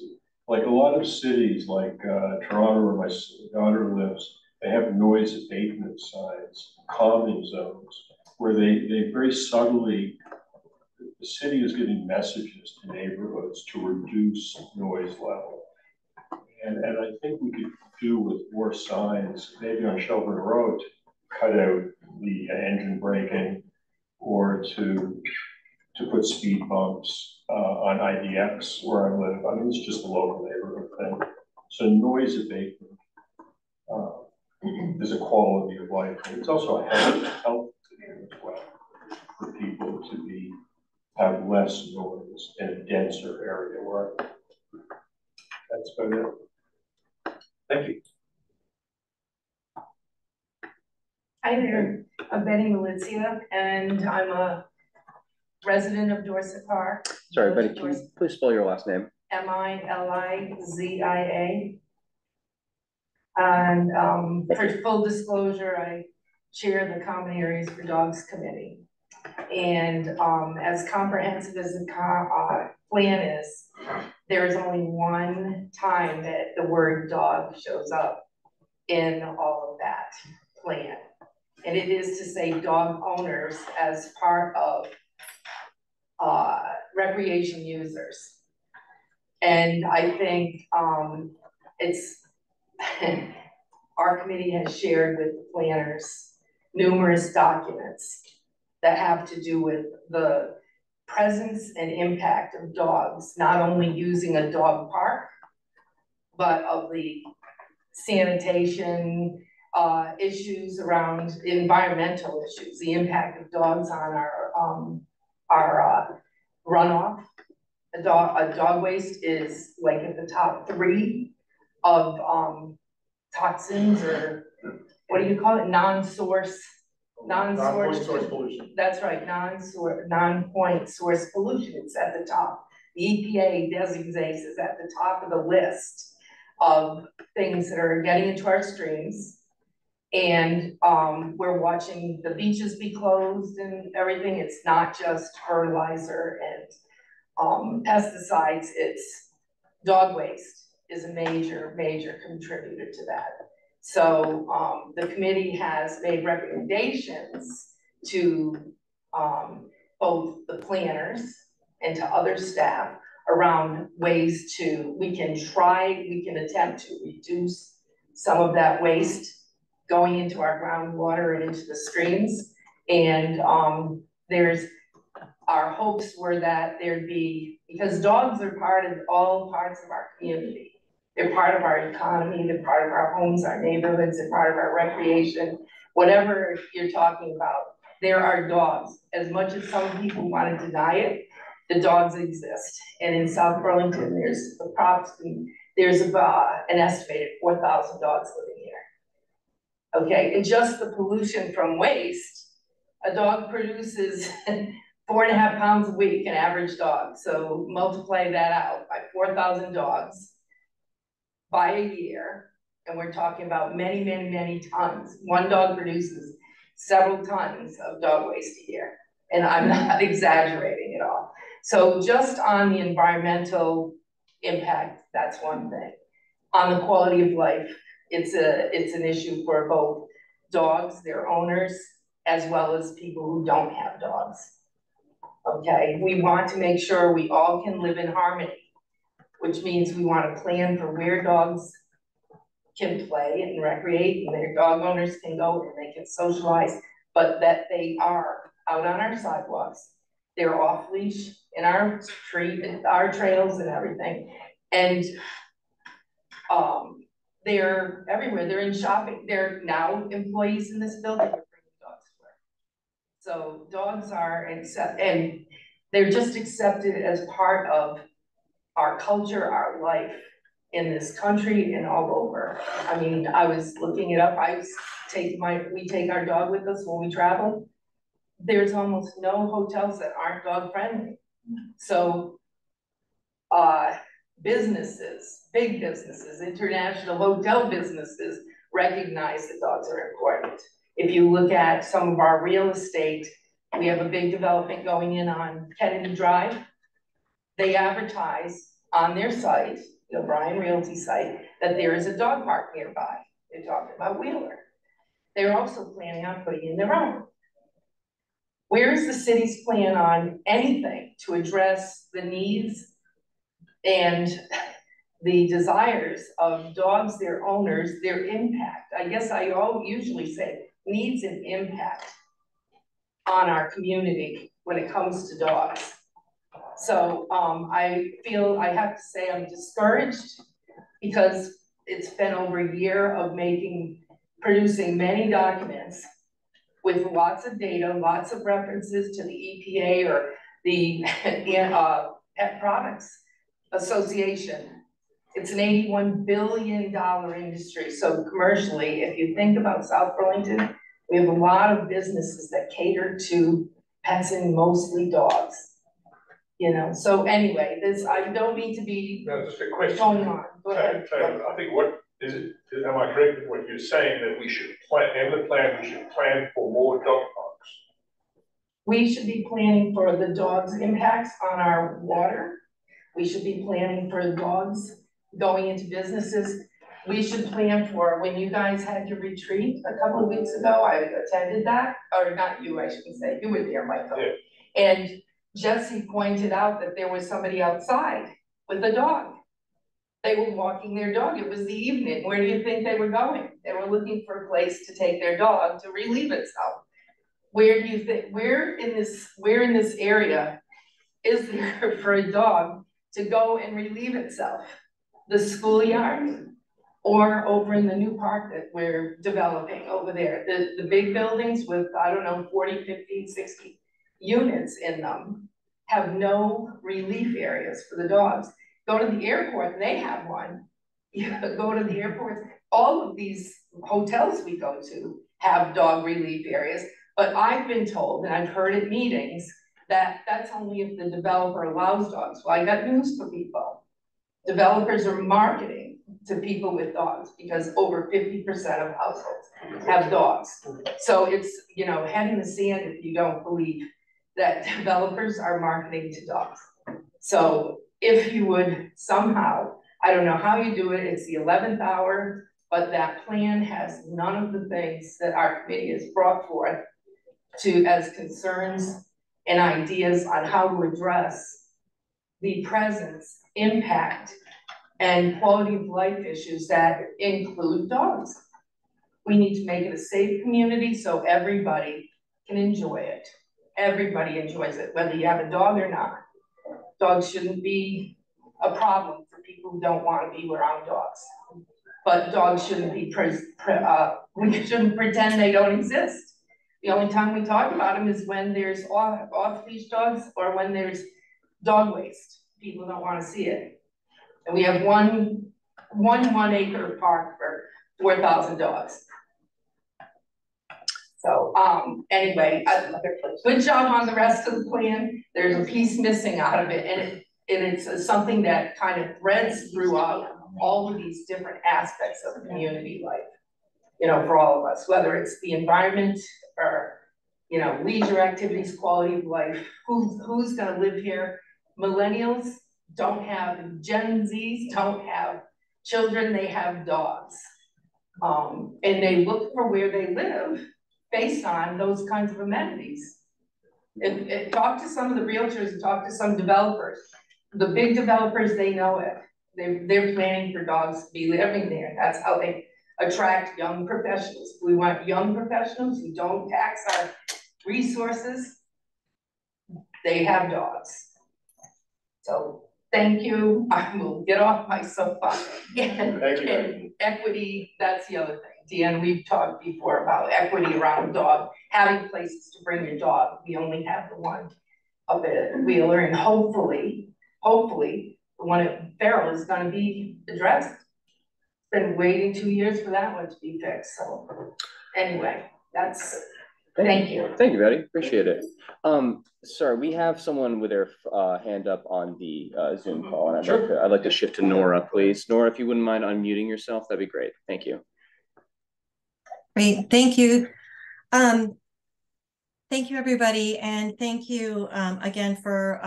Like a lot of cities, like Toronto, where my daughter lives, they have noise abatement signs, calming zones, where they very subtly, the city is giving messages to neighborhoods to reduce noise level. And I think we could do with more signs, maybe on Shelburne Road, to cut out the engine braking, or to put speed bumps on IDX where I live. I mean, it's just a local neighborhood thing. So noise abatement is a quality of life. And it's also a health thing as well for people to have less noise in a denser area where that's about it. Thank you. Hi there, I'm Betty Malizia, and I'm a resident of Dorset Park. Sorry, Betty, can you please spell your last name? Milizia. And for full disclosure, I chair the Common Areas for Dogs Committee. And as comprehensive as the plan is, there is only one time that the word dog shows up in all of that plan. And it is to say dog owners as part of recreation users. And I think it's, our committee has shared with the planners numerous documents that have to do with the presence and impact of dogs, not only using a dog park, but of the sanitation issues around environmental issues, the impact of dogs on our runoff. A dog waste is like at the top 3 of toxins, or what do you call it? Non-point source pollution. That's right, non-point source pollution. It's at the top. The EPA designates is at the top of the list of things that are getting into our streams. And we're watching the beaches be closed and everything. It's not just fertilizer and pesticides, it's dog waste is a major contributor to that. So the committee has made recommendations to both the planners and to other staff around ways we can attempt to reduce some of that waste going into our groundwater and into the streams. And our hopes were that there'd be, because dogs are part of all parts of our community. They're part of our economy, they're part of our homes, our neighborhoods, they're part of our recreation. Whatever you're talking about, there are dogs. As much as some people want to deny it, the dogs exist. And in South Burlington, there's there's about an estimated 4,000 dogs living here. Okay, and just the pollution from waste, a dog produces 4.5 pounds a week, an average dog. So multiply that out by 4,000 dogs by a year. And we're talking about many, many, many tons. One dog produces several tons of dog waste a year. And I'm not exaggerating at all. So just on the environmental impact, that's one thing. On the quality of life, it's an issue for both dogs, their owners, as well as people who don't have dogs. Okay, we want to make sure we all can live in harmony, which means we want to plan for where dogs can play and recreate, and their dog owners can go and they can socialize, but that they are out on our sidewalks. They're off leash in our street, our trails and everything. And they're everywhere. They're in shopping. They're now employees in this building. They're bringing dogs to work. So dogs are and they're just accepted as part of our culture, our life in this country and all over. I mean, I was looking it up. We take our dog with us when we travel. There's almost no hotels that aren't dog friendly. So businesses, big businesses, international hotel businesses recognize that dogs are important. If you look at some of our real estate, we have a big development going in on Kennedy Drive. They advertise on their site, the O'Brien Realty site, that there is a dog park nearby. They're talking about Wheeler. They're also planning on putting in their own. Where is the city's plan on anything to address the needs and the desires of dogs, their owners, their impact? I guess I usually say needs and impact on our community when it comes to dogs. So I feel I have to say I'm discouraged because it's been over a year of producing many documents with lots of data, lots of references to the EPA or the Pet Products Association. It's an $81 billion industry. So commercially, if you think about South Burlington, we have a lot of businesses that cater to pets and mostly dogs. You know, so anyway, I don't need to be No, just a question. going on. Go ahead. I think am I correct in what you're saying, that we should plan for more dog parks? We should be planning for the dogs' impacts on our water. We should be planning for the dogs going into businesses. We should plan for, when you guys had your retreat a couple of weeks ago, I attended that, or not you, I shouldn't say, you were there, Michael. Yeah. And Jesse pointed out that there was somebody outside with a dog. They were walking their dog. It was the evening. Where do you think they were going? They were looking for a place to take their dog to relieve itself. Where do you think, where in this area is there for a dog to go and relieve itself? The schoolyard or over in the new park that we're developing over there? The big buildings with, I don't know, 40, 50, 60 units in them have no relief areas for the dogs. Go to the airport, they have one. You go to the airport, all of these hotels we go to have dog relief areas, but I've been told, and I've heard at meetings, that that's only if the developer allows dogs. Well, I got news for people. Developers are marketing to people with dogs because over 50% of households have dogs. So it's, you know, head in the sand if you don't believe that developers are marketing to dogs. So if you would somehow, I don't know how you do it, it's the 11th hour, but that plan has none of the things that our committee has brought forth as concerns and ideas on how to address the presence, impact, and quality of life issues that include dogs. We need to make it a safe community so everybody can enjoy it. Everybody enjoys it, whether you have a dog or not. Dogs shouldn't be a problem for people who don't want to be around dogs. But dogs shouldn't be, we shouldn't pretend they don't exist. The only time we talk about them is when there's off-leash dogs or when there's dog waste. People don't want to see it. And we have one one acre park for 4,000 dogs. So, anyway, good job on the rest of the plan. There's a piece missing out of it, and it's something that kind of threads throughout all of these different aspects of community life, you know, for all of us, whether it's the environment or, you know, leisure activities, quality of life, who's gonna live here. Millennials don't have, Gen Zs don't have children, they have dogs. And they look for where they live based on those kinds of amenities. And talk to some of the realtors and talk to some developers. The big developers, they know it. They're planning for dogs to be living there. That's how they attract young professionals. We want young professionals who don't tax our resources. They have dogs. So thank you. I will get off my soapbox. And equity, that's the other thing. Deanne, we've talked before about equity around dog, having places to bring your dog. We only have the one up at Wheeler, and hopefully, the one at Farrell is gonna be addressed. Been waiting 2 years for that one to be fixed, so anyway, that's, thank you. Thank you, Betty, appreciate it. Sorry, we have someone with their hand up on the Zoom call, and I'd like to shift to Nora, please. Nora, if you wouldn't mind unmuting yourself, that'd be great, thank you. Great, thank you. Thank you, everybody, and thank you again for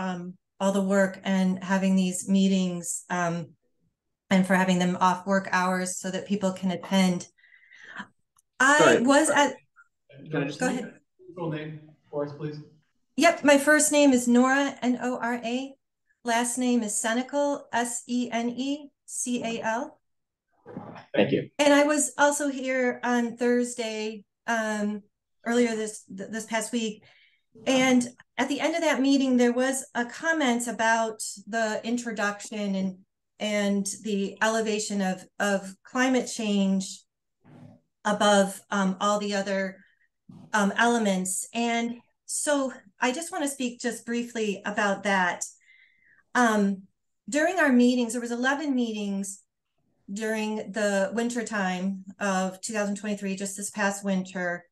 all the work and having these meetings and for having them off work hours so that people can attend. I was at, go ahead. Full name for us, please. Yep, my first name is Nora, N-O-R-A. Last name is Senecal, S-E-N-E-C-A-L. Thank you. And I was also here on Thursday, earlier this past week. And at the end of that meeting, there was a comment about the introduction and the elevation of climate change above all the other elements. And so I just want to speak just briefly about that. During our meetings, there was 11 meetings during the winter time of 2023, just this past winter.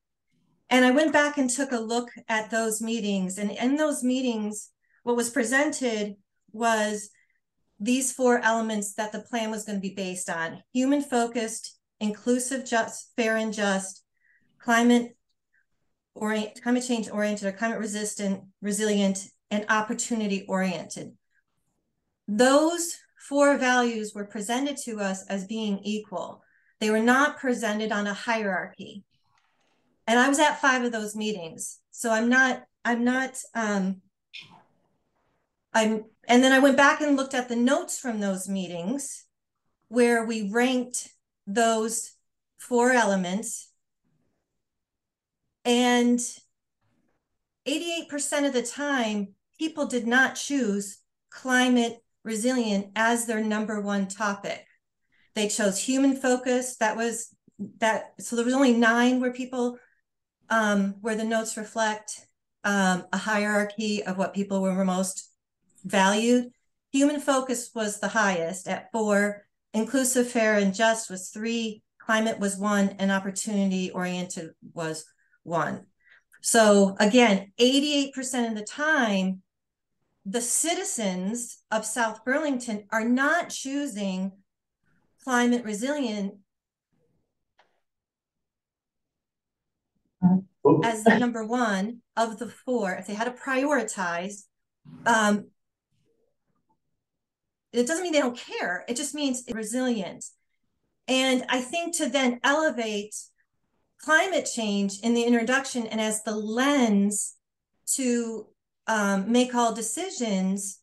And I went back and took a look at those meetings. And in those meetings, what was presented was these 4 elements that the plan was going to be based on: human-focused, inclusive, just, fair and just, climate change oriented or climate resistant, resilient, and opportunity oriented. Those 4 values were presented to us as being equal. They were not presented on a hierarchy. And I was at 5 of those meetings. So and then I went back and looked at the notes from those meetings where we ranked those 4 elements, and 88% of the time, people did not choose climate resilient as their #1 topic. They chose human focus. So there was only 9 where people, where the notes reflect a hierarchy of what people were most valued. Human focus was the highest at 4, inclusive, fair, and just was 3, climate was 1, and opportunity oriented was 1. So again, 88% of the time, the citizens of South Burlington are not choosing climate resilient as the #1 of the 4. If they had to prioritize, it doesn't mean they don't care. It just means it's resilient. And I think to then elevate climate change in the introduction and as the lens to make all decisions,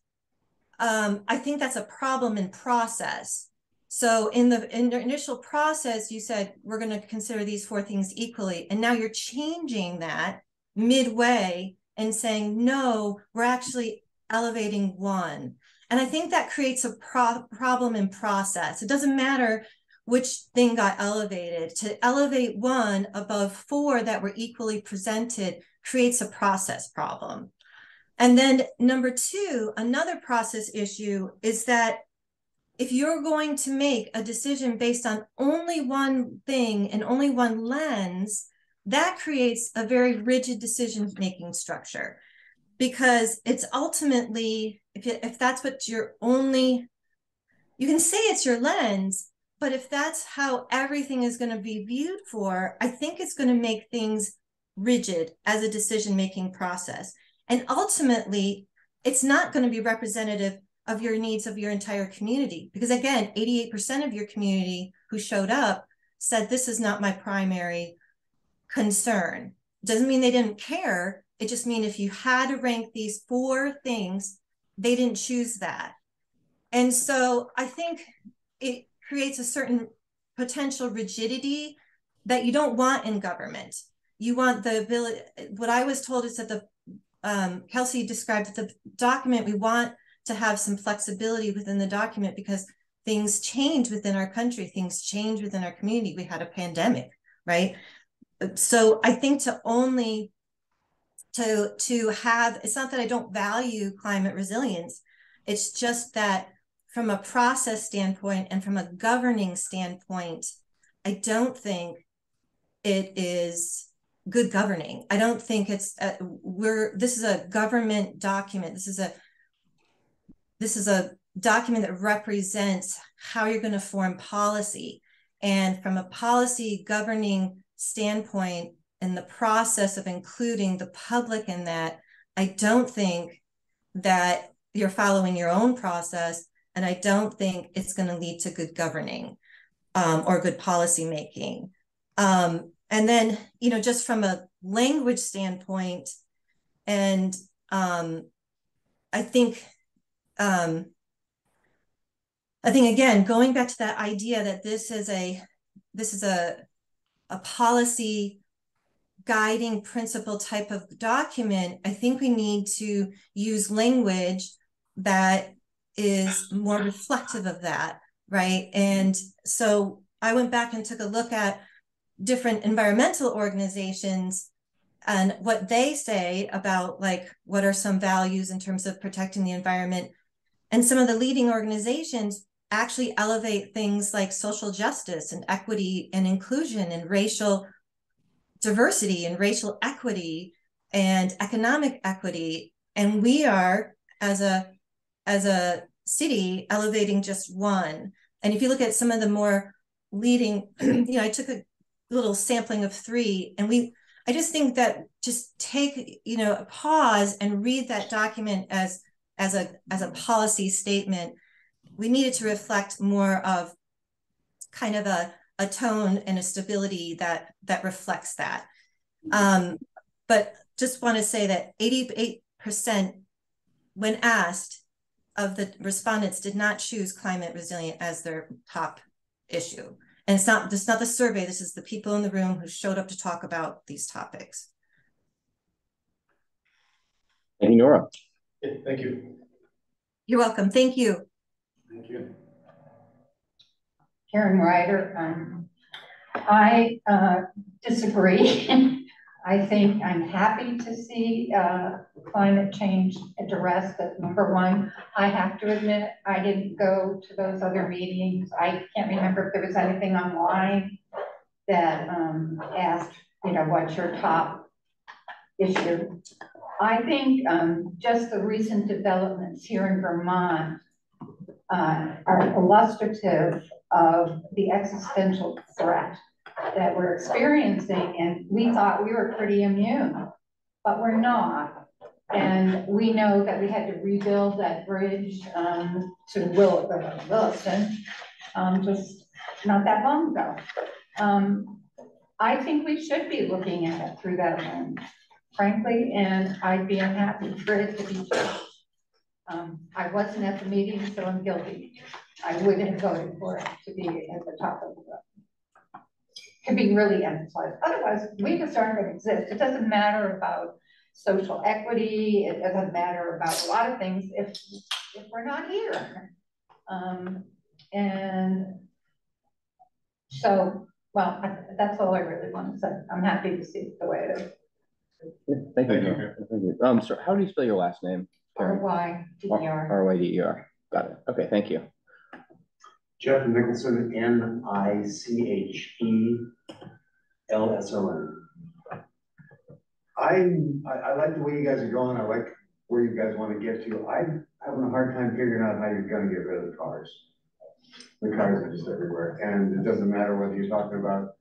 I think that's a problem in process. So in the initial process, you said, we're going to consider these 4 things equally. And now you're changing that midway and saying, no, we're actually elevating 1. And I think that creates a problem in process. It doesn't matter which thing got elevated. To elevate 1 above 4 that were equally presented creates a process problem. And then #2, another process issue is that if you're going to make a decision based on only one thing and only one lens, that creates a very rigid decision-making structure, because it's ultimately, if that's what you're only, you can say it's your lens, but if that's how everything is going to be viewed for, I think it's going to make things rigid as a decision-making process. And ultimately, it's not going to be representative of your needs of your entire community. Because again, 88% of your community who showed up said, this is not my primary concern. Doesn't mean they didn't care. It just means if you had to rank these 4 things, they didn't choose that. And so I think it creates a certain potential rigidity that you don't want in government. You want the ability, what I was told is that Kelsey described the document, we want to have some flexibility within the document because things change within our country, things change within our community. We had a pandemic, right? So I think to have, it's not that I don't value climate resilience, it's just that from a process standpoint and from a governing standpoint, I don't think it is good governing. I don't think it's, this is a government document. This is a document that represents how you're going to form policy. And from a policy governing standpoint, in the process of including the public in that, I don't think that you're following your own process, and I don't think it's going to lead to good governing or good policy making. And then, you know, just from a language standpoint, and I think again, going back to that idea that this is a policy guiding principle type of document, I think we need to use language that is more reflective of that, right? And so I went back and took a look at different environmental organizations and what they say about, like, what are some values in terms of protecting the environment. And some of the leading organizations actually elevate things like social justice and equity and inclusion and racial diversity and racial equity and economic equity. And we are, as a city, elevating just one. And if you look at some of the more leading, you know, I took a little sampling of 3, and I just think that just take, you know, a pause and read that document as a policy statement. We needed to reflect more of kind of a tone and a stability that reflects that. But just want to say that 88%, when asked, of the respondents did not choose climate resilient as their top issue. And it's not the survey, this is the people in the room who showed up to talk about these topics. Thank you, Nora. Yeah, thank you. You're welcome. Thank you. Thank you. Karen Ryder. I disagree. I think I'm happy to see climate change addressed as number 1. I have to admit, I didn't go to those other meetings. I can't remember if there was anything online that asked, you know, what's your top issue. I think just the recent developments here in Vermont are illustrative of the existential threat that we're experiencing, and we thought we were pretty immune, but we're not. And we know that we had to rebuild that bridge to Williston just not that long ago. I think we should be looking at it through that lens, frankly, and I'd be unhappy for it to be changed. I wasn't at the meeting, so I'm guilty. I would have voted for it to be at the top of the list. To be really emphasized. Otherwise, we just aren't going to exist. It doesn't matter about social equity. It doesn't matter about a lot of things if we're not here. And so, well, that's all I really want to say. I'm happy to see it the way it is. Thank you. Sorry, how do you spell your last name? R-Y-D-E-R. R-Y-D-E-R. Got it. Okay, thank you. Jeff Nicholson, Nichelson. I like the way you guys are going. I like where you guys want to get to. I'm having a hard time figuring out how you're going to get rid of the cars. The cars are just everywhere, and it doesn't matter whether you're talking about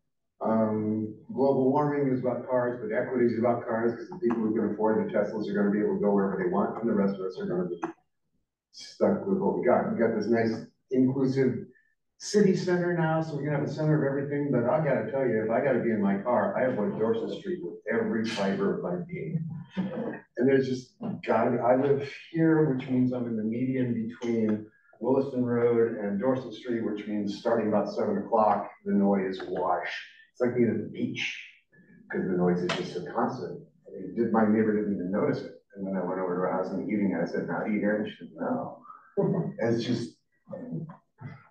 global warming is about cars, but equity is about cars, because the people who can afford the Teslas are going to be able to go wherever they want, and the rest of us are going to be stuck with what we got. We got this nice inclusive city center now, so we can have a center of everything. But I got to tell you, if I got to be in my car, I avoid Dorset Street with every fiber of my being. And there's just I live here, which means I'm in the median between Williston Road and Dorset Street, which means starting about 7 o'clock, the noise wash. It's like being at the beach, because the noise is just so constant. My neighbor didn't even notice it. And then I went over to her house in the evening and I said, "Now do you hear it?" And she said, "No." And it's just,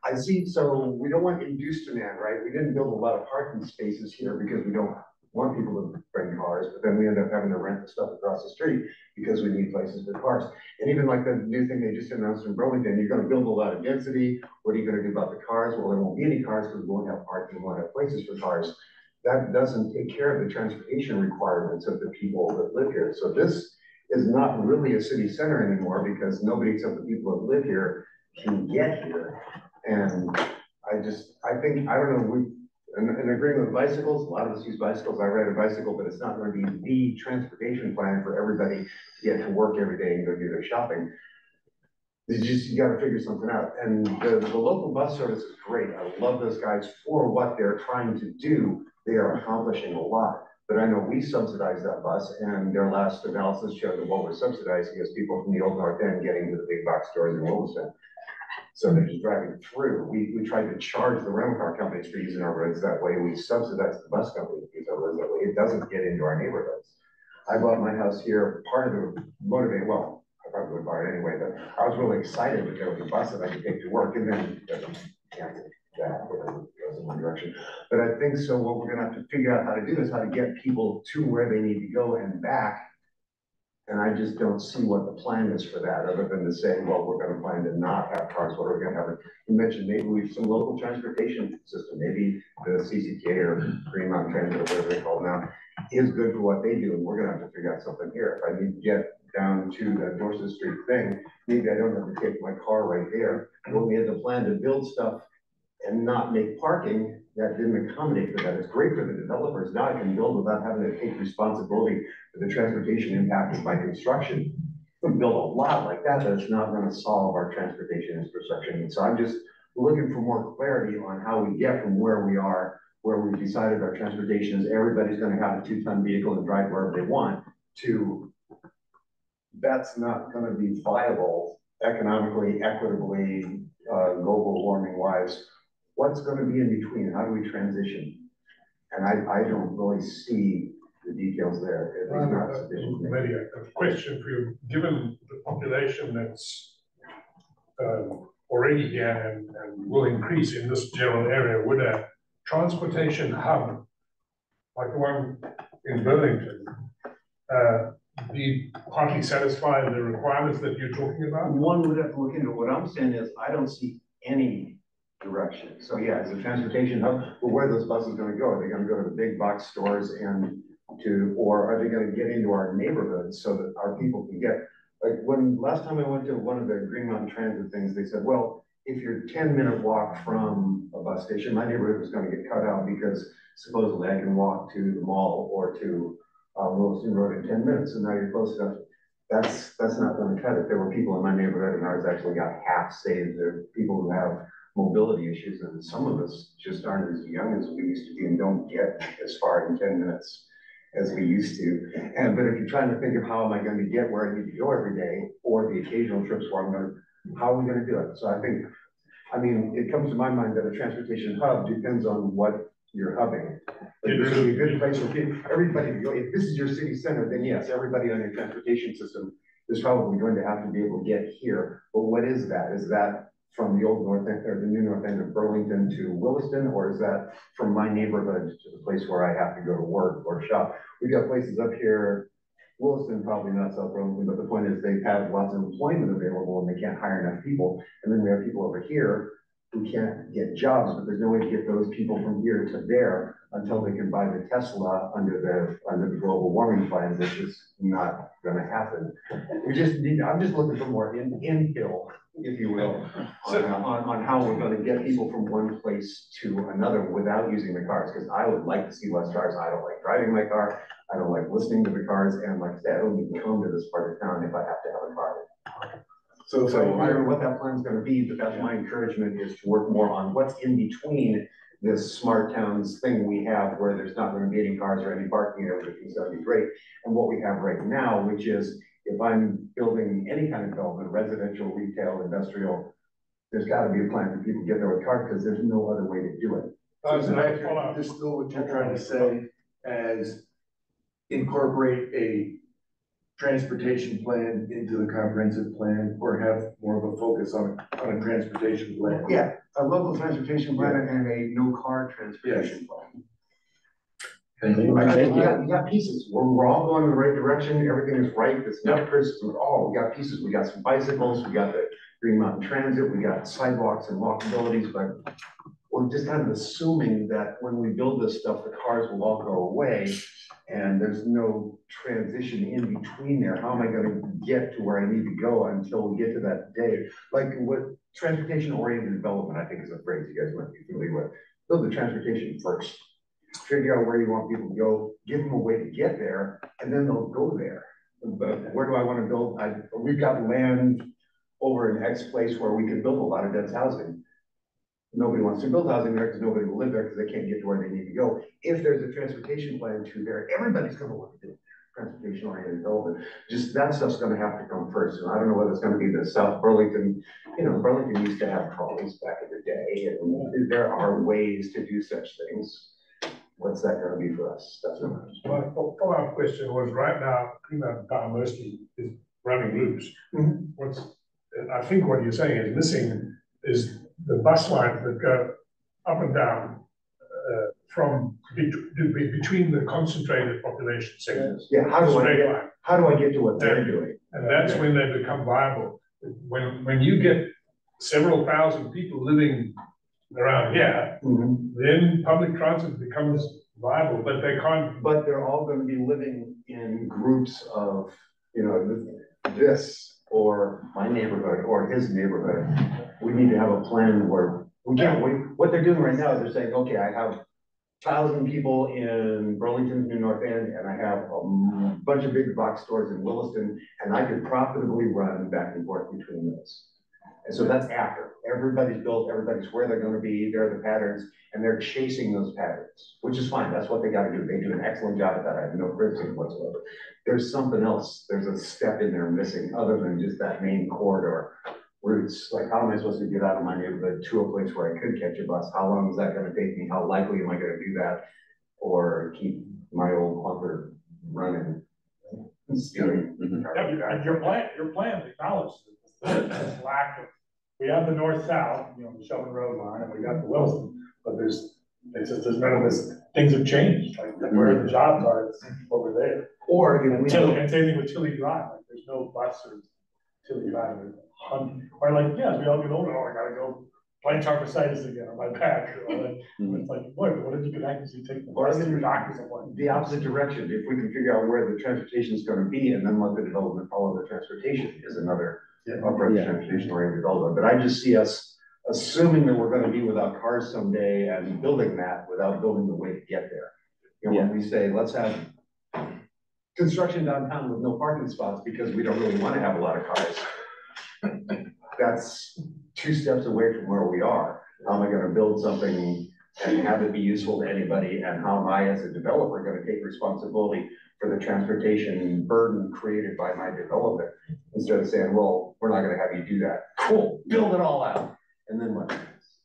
I see, so we don't want induced demand, right? We didn't build a lot of parking spaces here because we don't want people to bring cars, but then we end up having to rent the stuff across the street because we need places for cars. And even like the new thing they just announced in Burlington, you're going to build a lot of density. What are you going to do about the cars? Well, there won't be any cars because we won't have parking, we won't have places for cars. That doesn't take care of the transportation requirements of the people that live here. So this is not really a city center anymore because nobody except the people that live here can get here. And I don't know, in agreement with bicycles, a lot of us use bicycles. I ride a bicycle, but it's not going to be the transportation plan for everybody to get to work every day and go do their shopping. You got to figure something out. And the local bus service is great. I love those guys for what they're trying to do. They are accomplishing a lot. But I know we subsidize that bus, and their last analysis showed that what we're subsidizing is people from the Old North End getting to the big box stores in Williston. So they're just driving through. We tried to charge the rental car companies for using our roads that way. We subsidize the bus companies to use our roads that way. It doesn't get into our neighborhoods. I bought my house here, part of the motivate, well, I probably would buy it anyway, but I was really excited that there was a bus that I could take to work, and then canceled that, goes in one direction. But I think so what we're gonna have to figure out how to do is how to get people to where they need to go and back. And I just don't see what the plan is for that, other than to say, well, we're going to plan to not have cars. What are we going to have? You mentioned maybe we have some local transportation system. Maybe the CCTA or Green Mountain Transit, or whatever they call it now, is good for what they do. And we're going to have to figure out something here. If I need to get down to the Dorset Street thing, maybe I don't have to take my car right there. When we had the plan to build stuff and not make parking, that didn't accommodate for that. It's great for the developers. Now I can build without having to take responsibility for the transportation impacted by construction. We build a lot like that, but it's not going to solve our transportation infrastructure needs. So I'm just looking for more clarity on how we get from where we are, where we've decided our transportation is everybody's going to have a 2-ton vehicle and drive wherever they want, to that's not going to be viable economically, equitably, global warming wise. What's going to be in between? How do we transition? And I don't really see the details there. It's not sufficient. Maybe a question for you. Given the population that's already here and will increase in this general area, would a transportation hub like the one in Burlington be partly satisfy the requirements that you're talking about? One would have to look into. What I'm saying is I don't see any direction. So yeah, as a transportation hub, well, where are those buses going to go? Are they going to go to the big box stores or are they going to get into our neighborhoods so that our people can get, like last time I went to one of the Green Mountain Transit things, they said, well, if you're 10-minute walk from a bus station, my neighborhood was going to get cut out because supposedly I can walk to the mall or to Williston Road in 10 minutes, and now you're close enough. That's not going to cut it. There were people in my neighborhood, and ours actually got half saved. There are people who have mobility issues, and some of us just aren't as young as we used to be and don't get as far in 10 minutes as we used to. But if you're trying to think of how am I going to get where I need to go every day, or the occasional trips where I'm going to, how are we going to do it? So I mean, it comes to my mind that a transportation hub depends on what you're hubbing. Like there's a good place for everybody to go. If this is your city center, then yes, everybody on your transportation system is probably going to have to be able to get here. But what is that? Is that from the old north end or the new north end of Burlington to Williston, or is that from my neighborhood to the place where I have to go to work or shop? We've got places up here, Williston, probably not South Burlington, but the point is they have lots of employment available and they can't hire enough people. And then we have people over here we can't get jobs, but there's no way to get those people from here to there until they can buy the Tesla under the global warming plan, which is not gonna happen. I'm just looking for more infill, if you will, on how we're gonna get people from one place to another without using the cars, because I would like to see less cars. I don't like driving my car. I don't like listening to the cars, and like I said, I don't even come to this part of town if I have to have a car. So I don't know what that plan is going to be, but that's my encouragement, is to work more on what's in between this smart towns thing we have, where there's not going to be any cars or any parking and everything's going to be great, and what we have right now, which is if I'm building any kind of development, residential, retail, industrial, there's got to be a plan for people to get there with cars, because there's no other way to do it. So is that just still what you're trying to say, as incorporate a transportation plan into the comprehensive plan, or have more of a focus on a transportation plan? Yeah, a local transportation plan and a no car transportation plan. You got pieces. We're all going in the right direction. Everything is right. It's not criticism at all. We got pieces. We got some bicycles. We got the Green Mountain Transit. We got sidewalks and walkabilities, but we're just kind of assuming that when we build this stuff, the cars will all go away and there's no transition in between there. How am I going to get to where I need to go until we get to that day? Like what transportation oriented development, I think, is a phrase you guys might be familiar with. Build the transportation first. Figure out where you want people to go, give them a way to get there, and then they'll go there. But where do I want to build? We've got land over in X place where we can build a lot of dense housing. Nobody wants to build housing there because nobody will live there because they can't get to where they need to go. If there's a transportation plan to there, everybody's going to want to do transportation oriented development. Just that stuff's going to have to come first. And I don't know whether it's going to be the South Burlington. You know, Burlington used to have trolleys back in the day, and there are ways to do such things. What's that going to be for us? That's what my follow-up question was, right now, Green Mountain Power mostly is running loose. I think what you're saying is missing is the bus lines that go up and down from between the concentrated population centers. Yeah, how do I get to what they're doing? And that's when they become viable. When you get several thousand people living around here, then public transit becomes viable, but they can't. But they're all going to be living in groups of, you know, this or my neighborhood or his neighborhood. We need to have a plan where we can't. What they're doing right now is they're saying, okay, I have 1,000 people in Burlington, New North End, and I have a bunch of big box stores in Williston, and I could profitably run back and forth between those. And so that's after everybody's built, everybody's where they're going to be, there are the patterns, and they're chasing those patterns, which is fine. That's what they got to do. They do an excellent job at that. I have no criticism whatsoever. There's something else. There's a step in there missing other than just that main corridor routes. Like, how am I supposed to get out of my neighborhood to a place where I could catch a bus? How long is that going to take me? How likely am I going to do that? Or keep my old clunker running? Your plan acknowledges this lack of. We have the north-south, you know, the Shelburne Road line, and we got the Wilson, but there's none of this. Things have changed. Like where the jobs are, it's over there. Or and same thing with Tilly Drive. Like there's no bus or Tilly Drive. Or like, yeah, we all get older. Oh, I gotta go playing tachycarditis again on my back. You know, it's like, what if you could actually take the bus to your doctor's appointment? The opposite direction. If we can figure out where the transportation is going to be, and then let the development follow the transportation, is another approach to transportation oriented development. But I just see us assuming that we're going to be without cars someday and building that without building the way to get there. You know, when we say let's have construction downtown with no parking spots because we don't really want to have a lot of cars. That's 2 steps away from where we are. How am I going to build something and have it be useful to anybody? And how am I, as a developer, going to take responsibility for the transportation burden created by my development? Instead of saying, well, we're not going to have you do that. Cool, build it all out. And then what?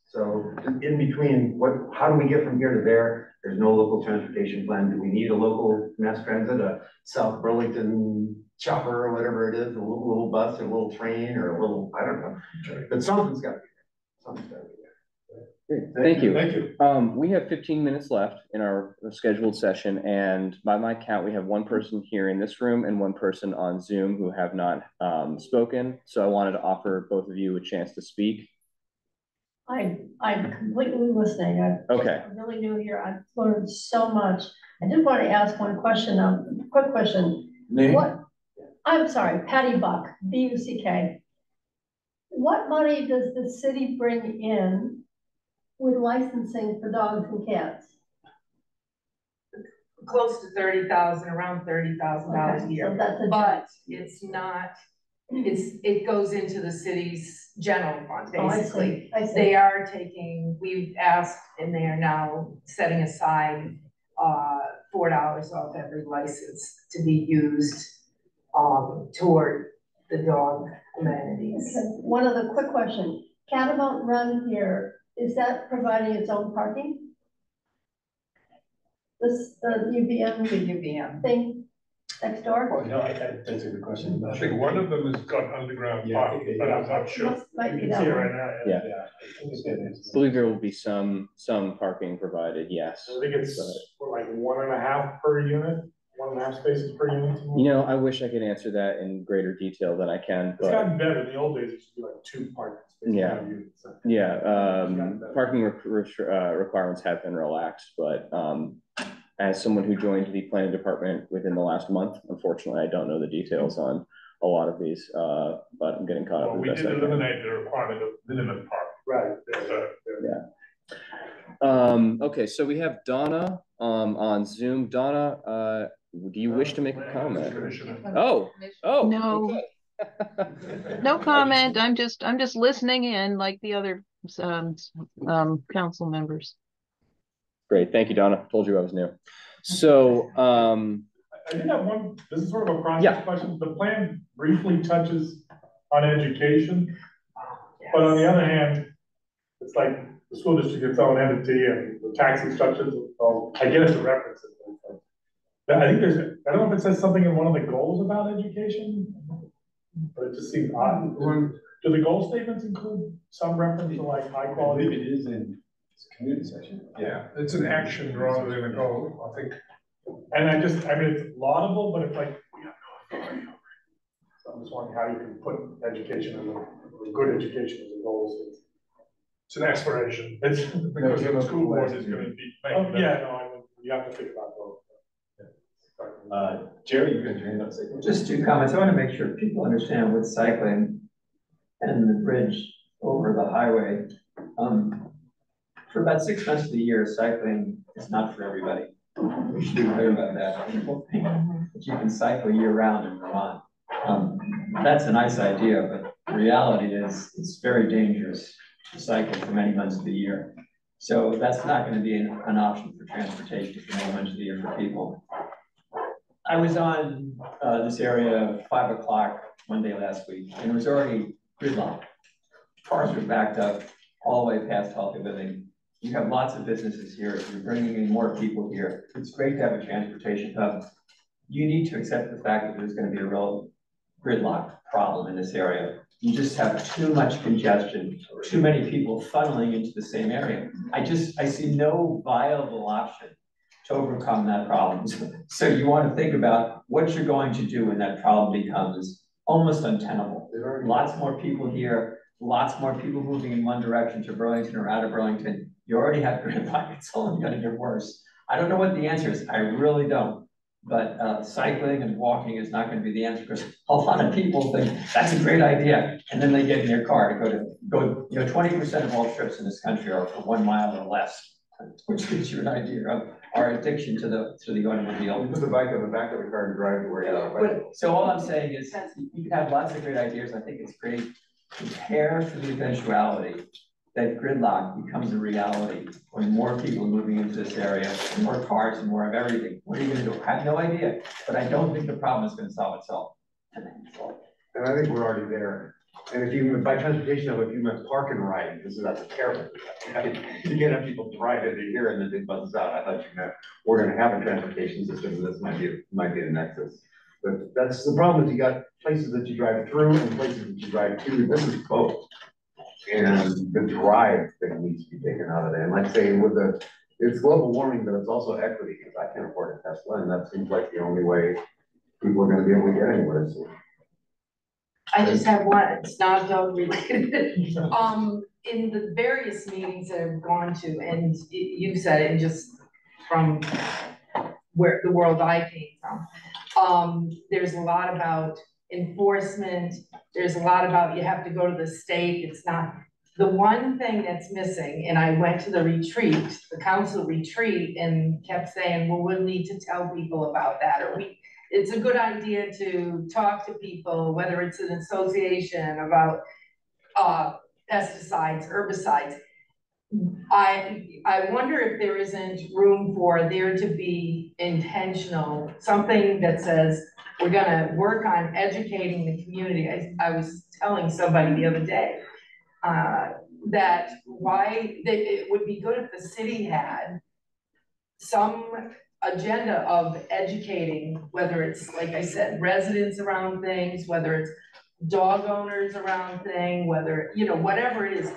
So in between, how do we get from here to there? There's no local transportation plan. Do we need a local mass transit, a South Burlington chopper or whatever it is, a little bus, or a little train, or a little, I don't know. But something's got to be there. Something's got to be there. Great. Thank you. Thank you. We have 15 minutes left in our scheduled session, and by my count, we have 1 person here in this room and 1 person on Zoom who have not spoken. So I wanted to offer both of you a chance to speak. I'm completely listening. Okay. I'm really new here. I've learned so much. I did want to ask one question, quick question. Name? What, I'm sorry, Patty Buck, B-U-C-K. What money does the city bring in with licensing for dogs and cats? Close to 30,000, around $30,000 a year. So that's but it's not, it goes into the city's general fund, basically. I see. They are taking, we've asked, and they are now setting aside $4 off every license to be used toward the dog amenities. Okay. One other quick question. Catamount Run here, is that providing its own parking? This, the UVM thing next door? Oh, no, that's a good question. I think one of them has got underground parking, but I'm not sure. Might You be can that see it one. right now. Yeah. Yeah. I believe there will be some parking provided, yes. I think it's like 1.5 per unit, 1.5 spaces per unit. You know, I wish I could answer that in greater detail than I can, It's but gotten better. In the old days, it used to be like 2 parking spaces Yeah. per unit. So. parking requirements have been relaxed, but as someone who joined the planning department within the last month, unfortunately, I don't know the details on a lot of these, but I'm getting caught up. Well, we did eliminate the requirement of minimum parking. Right. Okay, so we have Donna on Zoom. Donna, do you wish to make a comment? Oh, no. Okay. No comment. I'm just listening in like the other council members. Great, thank you, Donna. Told you I was new. So, I did have one. This is sort of a process question. The plan briefly touches on education, but on the other hand, it's like the school district its own entity and the tax instructions. I get it's a reference. I think there's. I don't know if it says something in one of the goals about education, but it just seems odd. Do the goal statements include some reference to like high quality? I believe it is in community section. Yeah, it's an action rather than a goal, I think. And I mean, it's laudable, but it's like, we have no authority over it. So I'm just wondering how you can put education and good education as a goal. It's an aspiration. It's because the school board is going to be making that. Yeah, no, I mean, you have to think about both. Jerry, you can join us. Just 2 comments. I want to make sure people understand with cycling and the bridge over the highway. For about 6 months of the year, cycling is not for everybody. We should be clear about that. People think that you can cycle year round in Vermont. That's a nice idea, but the reality is it's very dangerous to cycle for many months of the year. So that's not going to be an option for transportation for many months of the year for people. I was on this area at 5 o'clock one day last week, and it was already gridlocked. Cars were backed up all the way past Healthy Living. You have lots of businesses here. You're bringing in more people here. It's great to have a transportation hub. You need to accept the fact that there's going to be a real gridlock problem in this area. You just have too much congestion, too many people funneling into the same area. I see no viable option to overcome that problem. So you want to think about what you're going to do when that problem becomes almost untenable. There are lots more people here, lots more people moving in one direction to Burlington or out of Burlington. You already have gridlock. It's only going to get worse. I don't know what the answer is. I really don't. But cycling and walking is not going to be the answer, because a lot of people think that's a great idea, and then they get in their car to go. 20% of all trips in this country are for 1 mile or less, which gives you an idea of our addiction to the automobile. You put the bike on the back of the car and drive to where you are. So all I'm saying is, you have lots of great ideas. I think it's great. Prepare for the eventuality that gridlock becomes a reality when more people are moving into this area, more cars and more of everything. What are you going to do? I have no idea, but I don't think the problem is going to solve itself. And I think we're already there. And if you, by transportation, if you meant park and ride, that's terrible. You can't have people drive into here and then take buses out. I thought you meant we're going to have a transportation system, and this might be a nexus. But that's the problem, is you got places that you drive through and places that you drive to. This is both. And the drive thing needs to be taken out of there. And like saying it's global warming, but it's also equity, because I can't afford a Tesla, and that seems like the only way people are going to be able to get anywhere. So. I just have one. It's not dog related. in the various meetings that I've gone to, and you said it just from where the world I came from, there's a lot about enforcement. There's a lot about you have to go to the state. It's not, the one thing that's missing, and I went to the retreat, the council retreat, and kept saying, well, we'll need to tell people about that, or it's a good idea to talk to people, whether it's an association about pesticides, herbicides. I wonder if there isn't room for there to be intentional, something that says, we're gonna work on educating the community. I was telling somebody the other day, that it would be good if the city had some agenda of educating, whether it's, like I said, residents around things, whether it's dog owners around thing, whether, you know, whatever it is.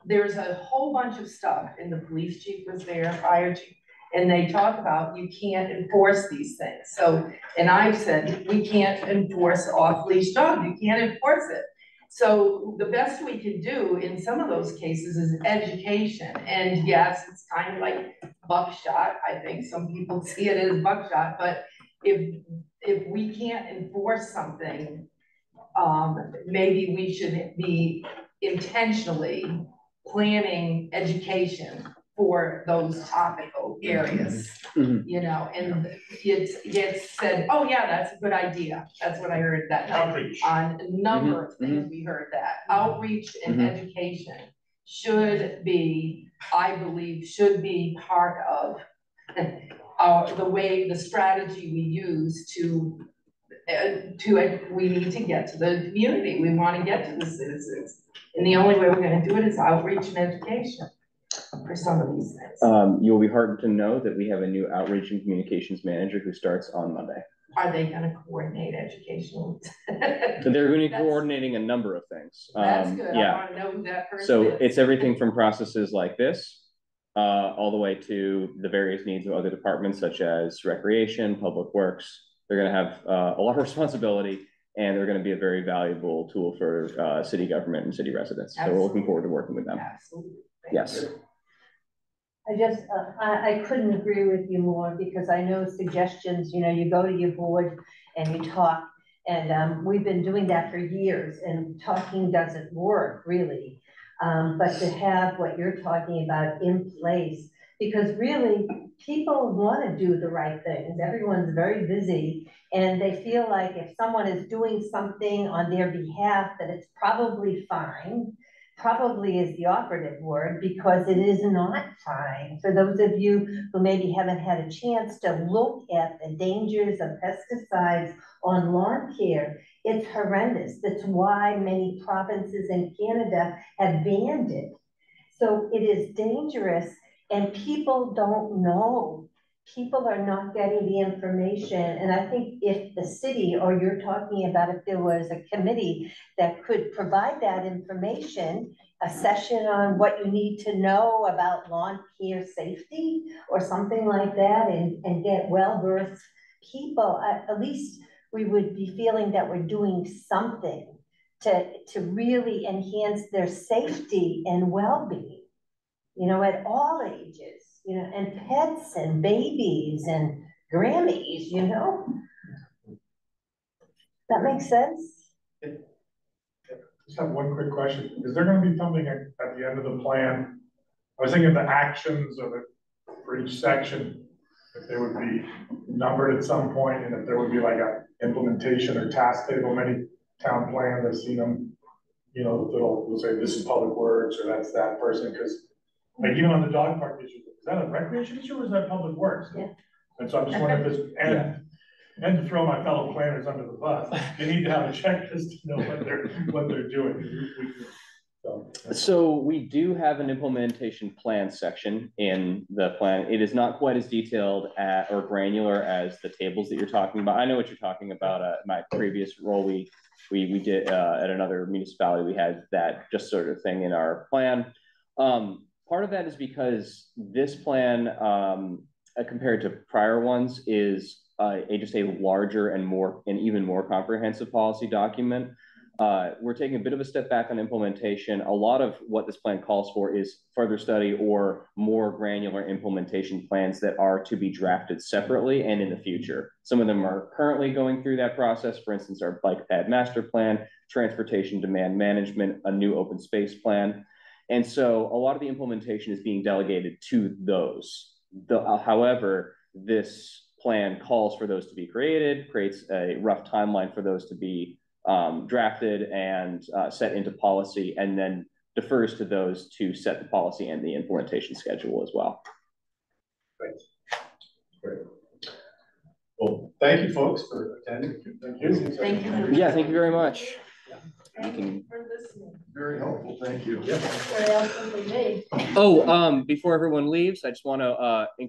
There's a whole bunch of stuff, and the police chief was there, fire chief, and they talk about you can't enforce these things. So, and I've said, we can't enforce off-leash dogs, you can't enforce it. So the best we can do in some of those cases is education. And yes, it's kind of like buckshot. I think some people see it as buckshot, but if we can't enforce something, maybe we should be intentionally planning education for those topical areas, you know, and it gets said, oh yeah, that's a good idea. That's what I heard that night. On a number of things we heard that. Outreach and education should be, I believe, should be part of the strategy we use to we need to get to the community. We want to get to the citizens. And the only way we're going to do it is outreach and education for some of these things. You'll be heartened to know that we have a new outreach and communications manager who starts on Monday. Are they going to coordinate education? They're going to be coordinating a number of things. That's good. Yeah. I want to know who that person so is. It's everything from processes like this, all the way to the various needs of other departments such as recreation, public works. They're going to have a lot of responsibility, and they're going to be a very valuable tool for city government and city residents. Absolutely. So we're looking forward to working with them. Absolutely. Yes. I couldn't agree with you more, because I know suggestions, you know, you go to your board and you talk, and we've been doing that for years, and talking doesn't work really. But to have what you're talking about in place, because really people want to do the right things. Everyone's very busy, and they feel like if someone is doing something on their behalf, that it's probably fine. Probably is the operative word, because it is not fine. For those of you who maybe haven't had a chance to look at the dangers of pesticides on lawn care, it's horrendous. That's why many provinces in Canada have banned it. So it is dangerous, and people don't know. People are not getting the information. And I think if the city, or you're talking about if there was a committee that could provide that information, a session on what you need to know about lawn care safety or something like that, and get well-versed people, at least we would be feeling that we're doing something to really enhance their safety and well-being, you know, at all ages. You know, and pets and babies and Grammys, you know. That makes sense? Just have one quick question. Is there going to be something at the end of the plan? I was thinking the actions of it for each section, if they would be numbered at some point, and if there would be like a implementation or task table. Many town plans, I've seen them, you know, it'll say this is public works, or that's that person, because like even on the dog park issue, is that a recreation issue or is that public works? Yeah. And so I'm just wondering if this, and to throw my fellow planners under the bus, they need to have a checklist to know what they're doing. So we do have an implementation plan section in the plan. It is not quite as detailed or granular as the tables that you're talking about. I know what you're talking about. My previous role, we did at another municipality, we had that just sort of thing in our plan. Part of that is because this plan, compared to prior ones, is just a larger and even more comprehensive policy document. we're taking a bit of a step back on implementation. A lot of what this plan calls for is further study or more granular implementation plans that are to be drafted separately and in the future. Some of them are currently going through that process. For instance, our bike pad master plan, transportation demand management, a new open space plan. And so a lot of the implementation is being delegated to those. However, this plan calls for those to be created, creates a rough timeline for those to be drafted and set into policy, and then defers to those to set the policy and the implementation schedule as well. Great. Well, thank you folks for attending. Thank you. Yeah, thank you very much. You can... Very helpful, thank you. Very helpful for me. Oh, before everyone leaves, I just want to encourage